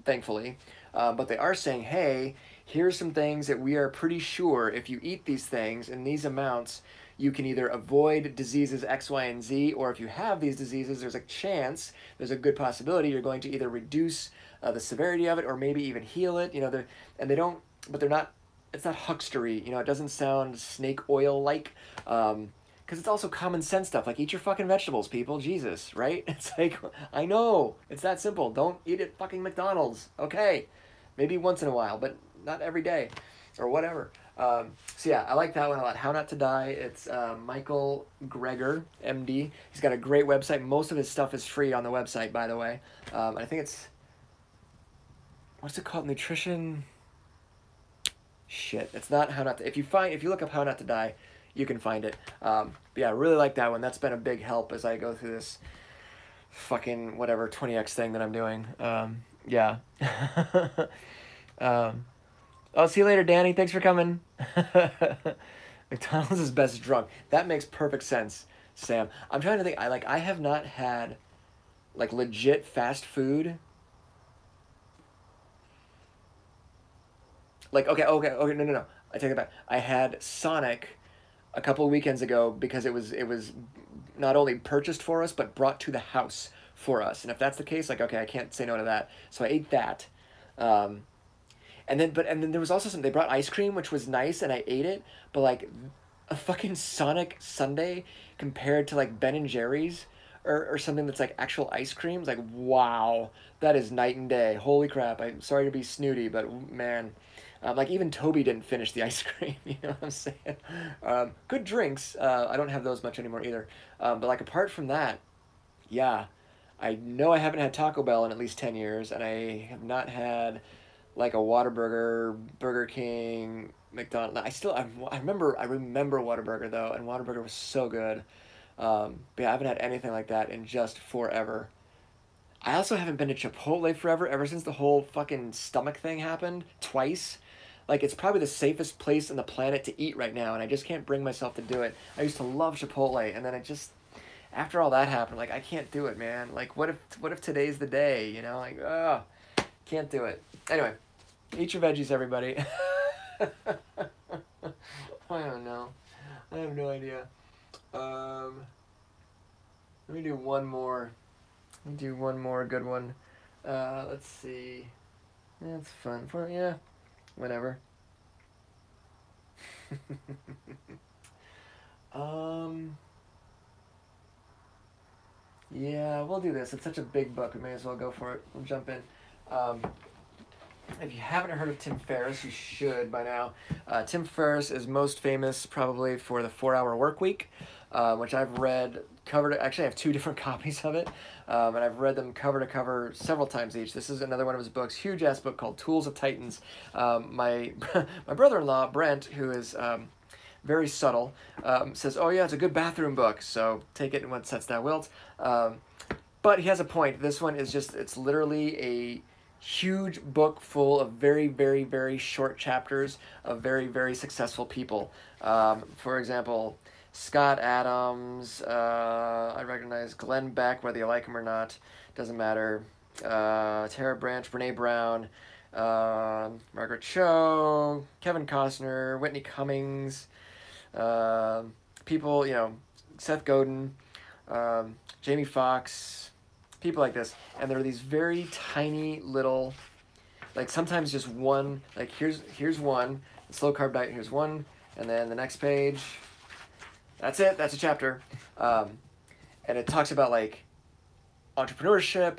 thankfully, but they are saying, hey, here's some things that we are pretty sure if you eat these things in these amounts, you can either avoid diseases X, Y, and Z, or if you have these diseases, there's a good possibility you're going to either reduce the severity of it or maybe even heal it. It's not huckstery, it doesn't sound snake oil like, because it's also common sense stuff, like eat your fucking vegetables, people, Jesus, right? It's like, I know, it's that simple. Don't eat at fucking McDonald's, okay? Maybe once in a while, but not every day, or whatever. So yeah, I like that one a lot. How Not to Die. It's Michael Greger, MD. He's got a great website. Most of his stuff is free on the website, by the way. I think it's, what's it called? Nutrition. Shit, it's not How Not to. If you look up How Not to Die, you can find it. But yeah, I really like that one. That's been a big help as I go through this fucking whatever 20x thing that I'm doing. Yeah. I'll see you later, Danny. Thanks for coming. McDonald's is best drunk. That makes perfect sense, Sam. I'm trying to think. I have not had legit fast food. Okay, no. I take it back. I had Sonic a couple of weekends ago because it was not only purchased for us but brought to the house for us. And if that's the case, okay, I can't say no to that. So I ate that. And then there was also some. They brought ice cream, which was nice, and I ate it. But like, a fucking Sonic Sundae compared to like Ben and Jerry's, or something that's like actual ice cream. It's like, wow, that is night and day. Holy crap! I'm sorry to be snooty, but man, like even Toby didn't finish the ice cream. You know what I'm saying? Good drinks. I don't have those much anymore either. But like apart from that, yeah, I know I haven't had Taco Bell in at least 10 years, and I have not had like a Whataburger, Burger King, McDonald's. I remember Whataburger though, and Whataburger was so good. But yeah, I haven't had anything like that in just forever. I also haven't been to Chipotle forever, ever since the whole fucking stomach thing happened twice. Like it's probably the safest place on the planet to eat right now, and I just can't bring myself to do it. I used to love Chipotle, and then it just after all that happened, like I can't do it, man. Like what if today's the day, you know? Like can't do it. Anyway, eat your veggies, everybody. I don't know. I have no idea. Let me do one more. Let me do one more good one. Let's see. Yeah, it's fun. Yeah, whatever. um. Yeah, we'll do this. It's such a big book. We may as well go for it. We'll jump in. Um, if you haven't heard of Tim Ferriss, you should by now. Tim Ferriss is most famous probably for the 4-Hour Workweek, which I've read cover to. Actually, I have two different copies of it, and I've read them cover to cover several times each. This is another one of his books, huge ass book called Tools of Titans. My my brother-in-law Brent, who is very subtle, says, "Oh yeah, it's a good bathroom book, so take it in what sets thou wilt." But he has a point. This one is it's literally a huge book full of very, very, very short chapters of very, very successful people. For example, Scott Adams, I recognize Glenn Beck, whether you like him or not, doesn't matter. Tara Branch, Brene Brown, Margaret Cho, Kevin Costner, Whitney Cummings, people, Seth Godin, Jamie Foxx, people like this. And there are these very tiny little, like sometimes just one, like here's one, slow carb diet, here's one, and then the next page, that's it, that's a chapter. And it talks about like entrepreneurship,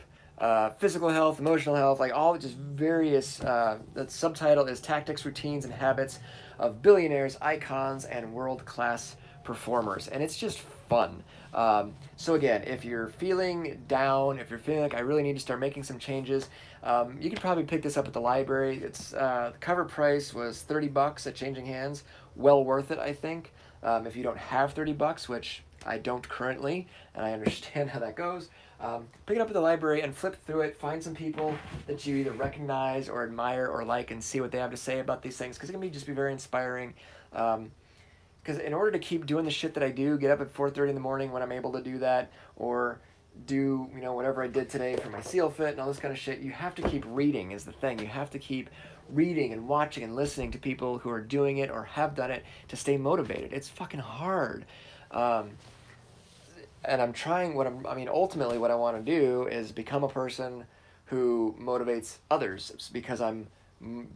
physical health, emotional health, like all just various, the subtitle is Tactics, Routines, and Habits of Billionaires, Icons, and World-Class Performers. And it's just fun. So again, if you're feeling down, if you're feeling like I really need to start making some changes, you can probably pick this up at the library. It's the cover price was $30 at Changing Hands. Well worth it, I think. If you don't have $30, which I don't currently, and I understand how that goes, pick it up at the library and flip through it. Find some people that you either recognize or admire or like, and see what they have to say about these things, because it can just be very inspiring. Because in order to keep doing the shit that I do, get up at 4:30 in the morning when I'm able to do that, or do whatever I did today for my SEALfit and all this kind of shit, you have to keep reading is the thing. You have to keep reading and watching and listening to people who are doing it or have done it to stay motivated. It's fucking hard. And I'm trying ultimately what I want to do is become a person who motivates others, because I'm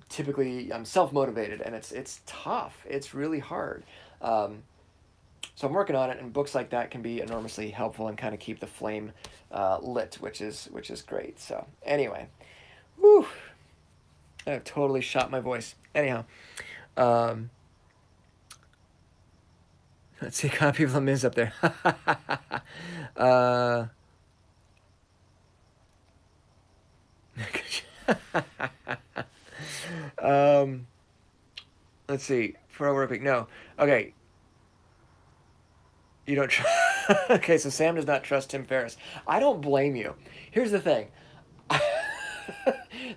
self-motivated, and it's tough. It's really hard. So I'm working on it, and books like that can be enormously helpful and kind of keep the flame lit, which is great. So anyway, whew, I've totally shot my voice. Anyhow, let's see, a lot of people miss up there. Let's see. 4-Hour Work Week. No. Okay. You don't trust. Okay, so Sam does not trust Tim Ferriss. I don't blame you. Here's the thing.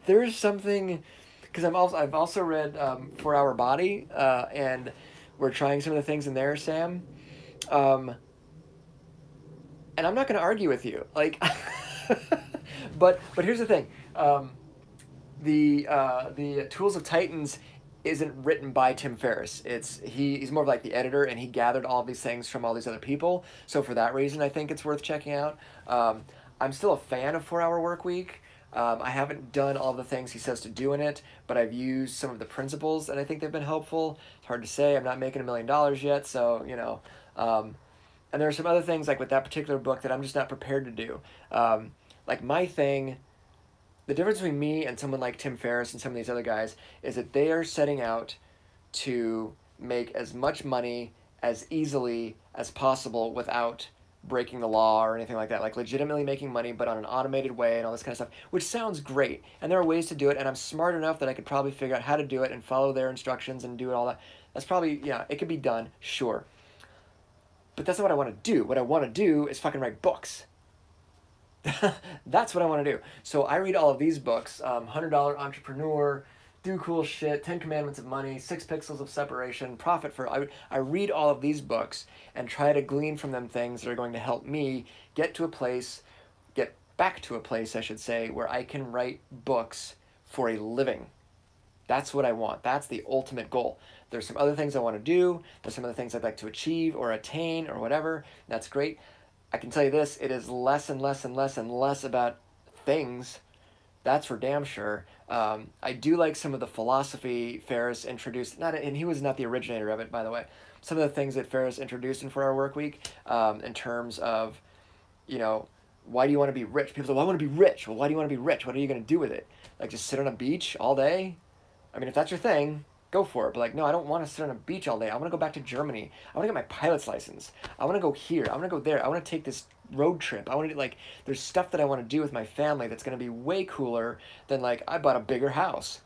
There's something, because I've also read 4-Hour Body, and we're trying some of the things in there, Sam. And I'm not going to argue with you. Like, but here's the thing. The Tools of Titans isn't written by Tim Ferriss. He's more of like the editor, and he gathered all these things from all these other people. So for that reason, I think it's worth checking out. I'm still a fan of 4-Hour Work Week. I haven't done all the things he says to do in it, but I've used some of the principles, and I think they've been helpful. It's hard to say. I'm not making $1 million yet, so, you know. And there are some other things, like with that particular book, that I'm just not prepared to do. Like my thing, the difference between me and someone like Tim Ferriss and some of these other guys is that they are setting out to make as much money as easily as possible without breaking the law or anything like that, like legitimately making money, but on an automated way and all this kind of stuff, which sounds great. And there are ways to do it, and I'm smart enough that I could probably figure out how to do it and follow their instructions and do all that. That's probably, yeah, it could be done, sure. But that's not what I want to do. What I want to do is fucking write books. That's what I want to do. So I read all of these books, $100 Entrepreneur, Do Cool Shit, 10 Commandments of Money, 6 Pixels of Separation, Profit for... I read all of these books and try to glean from them things that are going to help me get back to a place, I should say, where I can write books for a living. That's what I want. That's the ultimate goal. There's some other things I want to do. There's some other things I'd like to achieve or attain or whatever. That's great. I can tell you this, it is less and less and less and less about things. That's for damn sure. I do like some of the philosophy Ferriss introduced, and he was not the originator of it, by the way. Some of the things that Ferriss introduced in 4 Hour Work Week, in terms of, you know, why do you want to be rich? People say, well, I want to be rich. Well, why do you want to be rich? What are you going to do with it? Like, just sit on a beach all day? I mean, if that's your thing, go for it. But like, no, I don't want to sit on a beach all day. I want to go back to Germany. I want to get my pilot's license. I want to go here. I want to go there. I want to take this road trip. I want to, like, there's stuff that I want to do with my family that's going to be way cooler than, like, I bought a bigger house.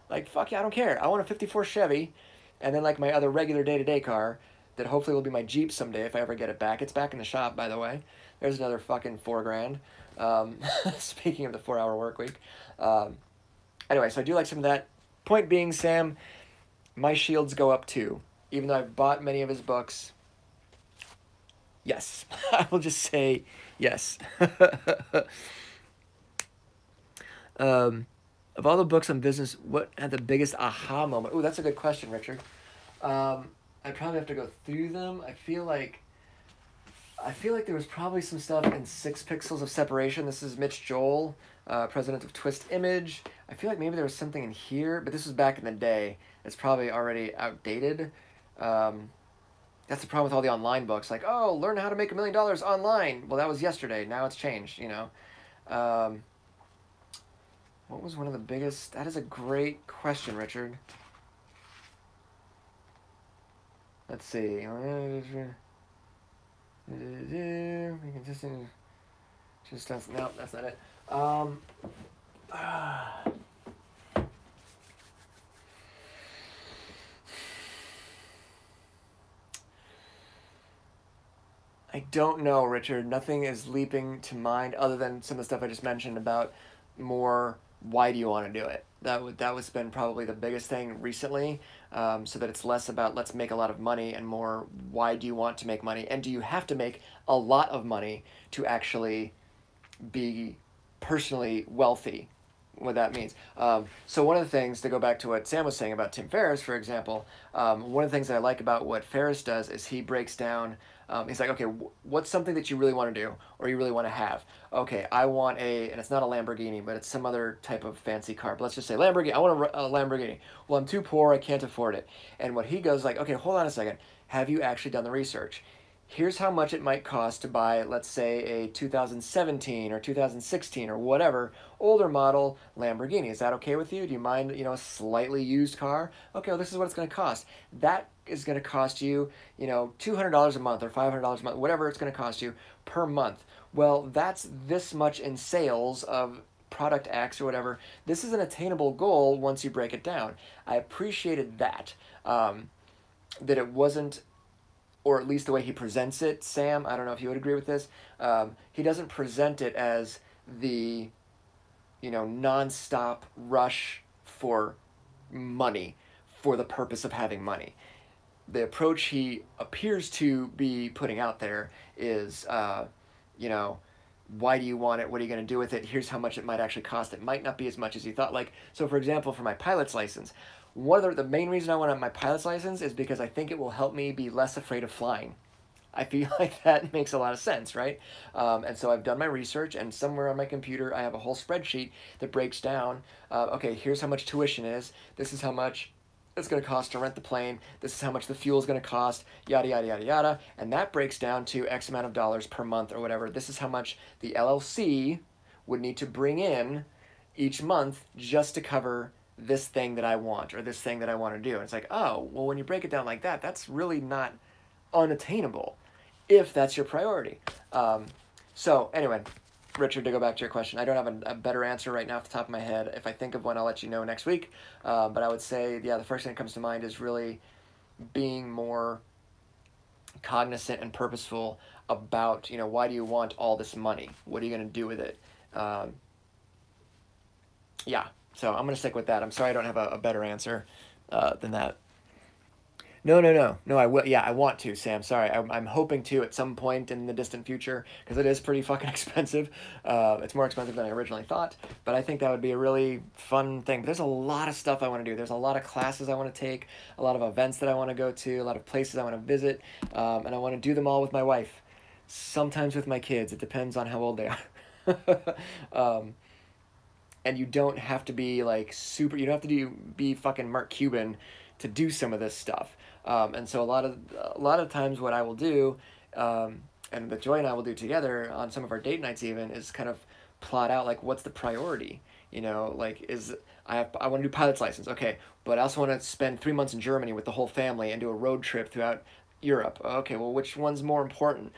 Like, fuck yeah, I don't care. I want a 54 Chevy, and then, like, my other regular day-to-day car that hopefully will be my Jeep someday if I ever get it back. It's back in the shop, by the way. There's another fucking $4,000. Speaking of the 4 Hour Work Week. Anyway, so I do like some of that. Point being, Sam, my shields go up too. Even though I've bought many of his books, yes. I will just say yes. Of all the books on business, what had the biggest aha moment? Oh, that's a good question, Richard. I probably have to go through them. I feel like there was probably some stuff in 6 Pixels of Separation. This is Mitch Joel, president of Twist Image. I feel like maybe there was something in here, but this was back in the day. It's probably already outdated. That's the problem with all the online books. Like, oh, learn how to make $1 million online. Well, that was yesterday. Now it's changed, you know. What was one of the biggest? That is a great question, Richard. Let's see. Just that's no, that's not it. I don't know, Richard. Nothing is leaping to mind other than some of the stuff I just mentioned about more. Why do you want to do it? That was been probably the biggest thing recently, so that it's less about let's make a lot of money and more why do you want to make money, and do you have to make a lot of money to actually be personally wealthy, what that means. So one of the things, to go back to what Sam was saying about Tim Ferriss, for example, one of the things that I like about what Ferriss does is he breaks down, he's like, okay, what's something that you really want to do or you really want to have? Okay, I want and it's not a Lamborghini, but it's some other type of fancy car. But let's just say Lamborghini. I want a Lamborghini. Well, I'm too poor. I can't afford it. And what he goes like, okay, hold on a second. Have you actually done the research? Here's how much it might cost to buy, let's say, a 2017 or 2016 or whatever older model Lamborghini. Is that okay with you? Do you mind, a slightly used car? Okay, well, this is what it's going to cost. That is going to cost you, $200 a month or $500 a month, whatever it's going to cost you per month. Well, that's this much in sales of product X or whatever. This is an attainable goal once you break it down. I appreciated that, that it wasn't, or at least the way he presents it, Sam, I don't know if you would agree with this, he doesn't present it as the, nonstop rush for money for the purpose of having money. The approach he appears to be putting out there is, why do you want it? What are you going to do with it? Here's how much it might actually cost. It might not be as much as you thought. Like, so for example, for my pilot's license, the main reason I want my pilot's license is because I think it will help me be less afraid of flying. I feel like that makes a lot of sense, right? And so I've done my research, and somewhere on my computer I have a whole spreadsheet that breaks down, okay, here's how much tuition is, this is how much it's going to cost to rent the plane, this is how much the fuel is going to cost, yada, yada, yada, yada, and that breaks down to X amount of dollars per month or whatever. This is how much the LLC would need to bring in each month just to cover this thing that I want or this thing that I want to do. And it's like, oh, well, when you break it down like that, that's really not unattainable if that's your priority. So anyway, Richard, to go back to your question, I don't have a better answer right now off the top of my head. If I think of one, I'll let you know next week. But I would say, yeah, the first thing that comes to mind is really being more cognizant and purposeful about, why do you want all this money? What are you going to do with it? Yeah, so I'm going to stick with that. I'm sorry I don't have a better answer than that. No, I will. Yeah, I want to, Sam. Sorry. I'm hoping to at some point in the distant future, because it is pretty fucking expensive. It's more expensive than I originally thought, but I think that would be a really fun thing. But there's a lot of stuff I want to do. There's a lot of classes I want to take, a lot of events that I want to go to, a lot of places I want to visit, and I want to do them all with my wife. Sometimes with my kids. It depends on how old they are. And you don't have to be like super. You don't have to be fucking Mark Cuban to do some of this stuff. And so a lot of times what I will do, and that Joy and I will do together on some of our date nights even, is kind of plot out like what's the priority. Like I want to do pilot's license, okay, but I also want to spend 3 months in Germany with the whole family and do a road trip throughout Europe. Okay, well, which one's more important?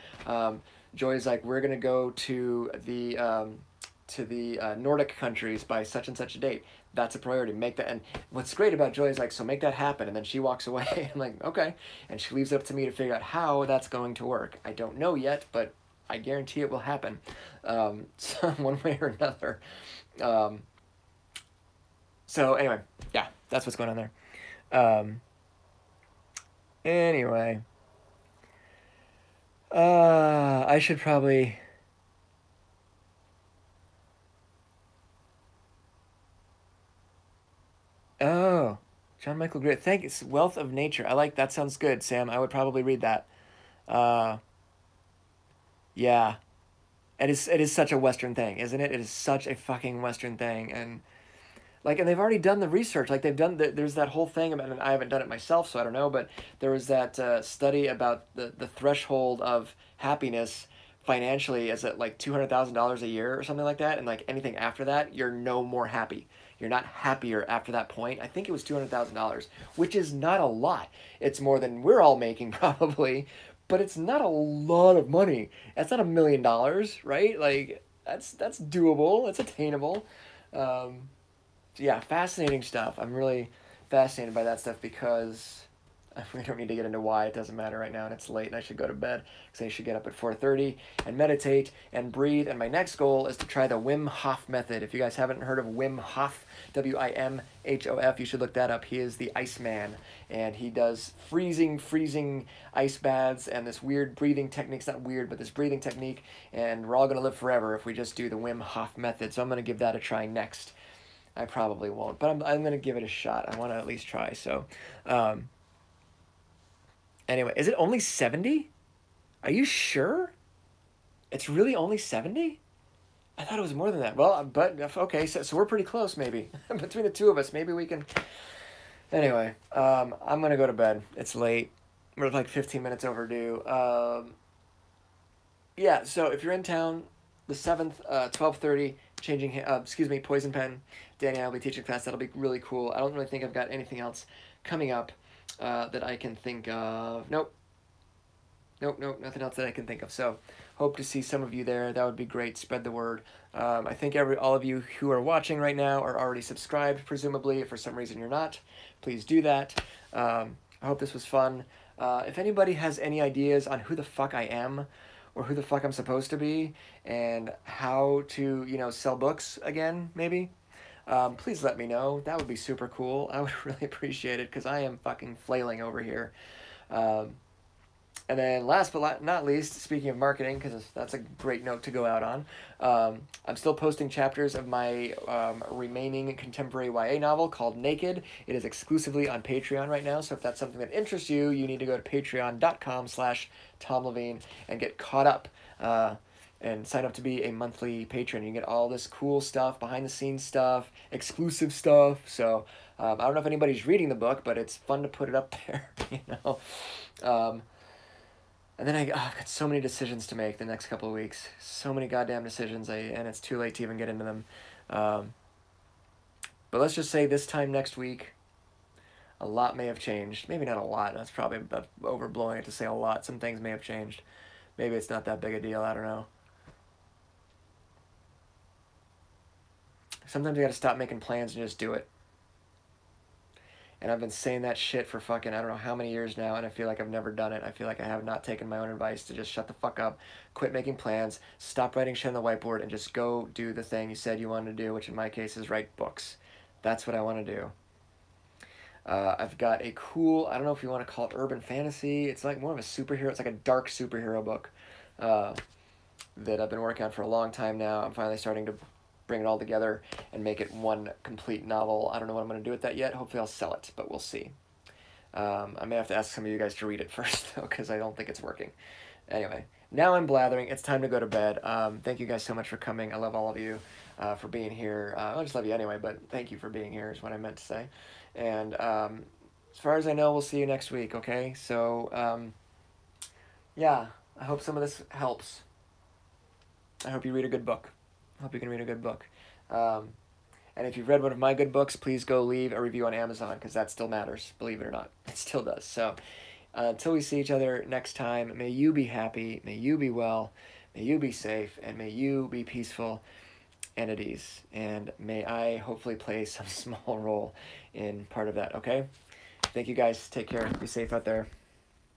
Joy's like, we're gonna go to the Nordic countries by such and such a date. That's a priority. Make that. And what's great about Joy is like, so make that happen. And then she walks away. I'm like, okay. And she leaves it up to me to figure out how that's going to work. I don't know yet, but I guarantee it will happen. So one way or another. So anyway, yeah, that's what's going on there. Anyway, I should probably. Oh, John Michael Grit. Thank you. Wealth of Nature. I like that. Sounds good, Sam. I would probably read that. Uh, yeah. It is such a Western thing, isn't it? It is such a fucking Western thing, and they've already done the research. Like they've done there's that whole thing about, and I haven't done it myself, so I don't know. But there was that study about the threshold of happiness financially is at like $200,000 a year or something like that, and like anything after that, you're no more happy. You're not happier after that point. I think it was $200,000, which is not a lot. It's more than we're all making probably, but it's not a lot of money. That's not $1 million, right? Like that's doable. It's attainable. Yeah, fascinating stuff. I'm really fascinated by that stuff because we don't need to get into why. It doesn't matter right now, and it's late, and I should go to bed because I should get up at 4:30 and meditate and breathe. And my next goal is to try the Wim Hof method. If you guys haven't heard of Wim Hof, Wimhof, you should look that up. He is the Iceman, and he does freezing ice baths and this weird breathing technique. It's not weird, but this breathing technique, and we're all going to live forever if we just do the Wim Hof method. So I'm going to give that a try next. I probably won't, but I'm going to give it a shot. I want to at least try. So, anyway, is it only 70? Are you sure? It's really only 70? I thought it was more than that. Well, but okay, so we're pretty close maybe. Between the two of us, maybe we can. Anyway, I'm going to go to bed. It's late. We're like 15 minutes overdue. Yeah, so if you're in town, the 7th, 12:30, Poison Pen. Danny and I will be teaching class. That'll be really cool. I don't really think I've got anything else coming up that I can think of. Nope, nothing else that I can think of. So hope to see some of you there. That would be great. Spread the word. I think all of you who are watching right now are already subscribed, presumably. If for some reason you're not, please do that. I hope this was fun. If anybody has any ideas on who the fuck I am, or who the fuck I'm supposed to be, and how to, sell books again, maybe, please let me know. That would be super cool. I would really appreciate it, because I am fucking flailing over here. And then last but not least, speaking of marketing, because that's a great note to go out on, I'm still posting chapters of my remaining contemporary YA novel called Naked. It is exclusively on Patreon right now, so if that's something that interests you, you need to go to patreon.com/Tom Leveen and get caught up. And sign up to be a monthly patron. You get all this cool stuff, behind the scenes stuff, exclusive stuff. So I don't know if anybody's reading the book, but it's fun to put it up there, you know. And then I've got so many decisions to make the next couple of weeks. So many goddamn decisions, and it's too late to even get into them. But let's just say this time next week, a lot may have changed. Maybe not a lot. That's probably overblowing it to say a lot. Some things may have changed. Maybe it's not that big a deal. I don't know. Sometimes you gotta stop making plans and just do it. And I've been saying that shit for fucking, I don't know how many years now, and I feel like I've never done it. I feel like I have not taken my own advice to just shut the fuck up, quit making plans, stop writing shit on the whiteboard, and just go do the thing you said you wanted to do, which in my case is write books. That's what I want to do. I've got a cool, I don't know if you want to call it urban fantasy. It's like more of a superhero. It's like a dark superhero book that I've been working on for a long time now. I'm finally starting to bring it all together and make it one complete novel. I don't know what I'm going to do with that yet. Hopefully I'll sell it, but we'll see. I may have to ask some of you guys to read it first, though, because I don't think it's working. Anyway, now I'm blathering. It's time to go to bed. Thank you guys so much for coming. I love all of you for being here. I just love you anyway, but thank you for being here is what I meant to say. And as far as I know, we'll see you next week, okay? So, yeah, I hope some of this helps. I hope you read a good book. I hope you can read a good book. And if you've read one of my good books, please go leave a review on Amazon, because that still matters, believe it or not. It still does. So until we see each other next time, may you be happy, may you be well, may you be safe, and may you be peaceful and at ease. And may I hopefully play some small role in part of that, okay? Thank you guys. Take care. Be safe out there.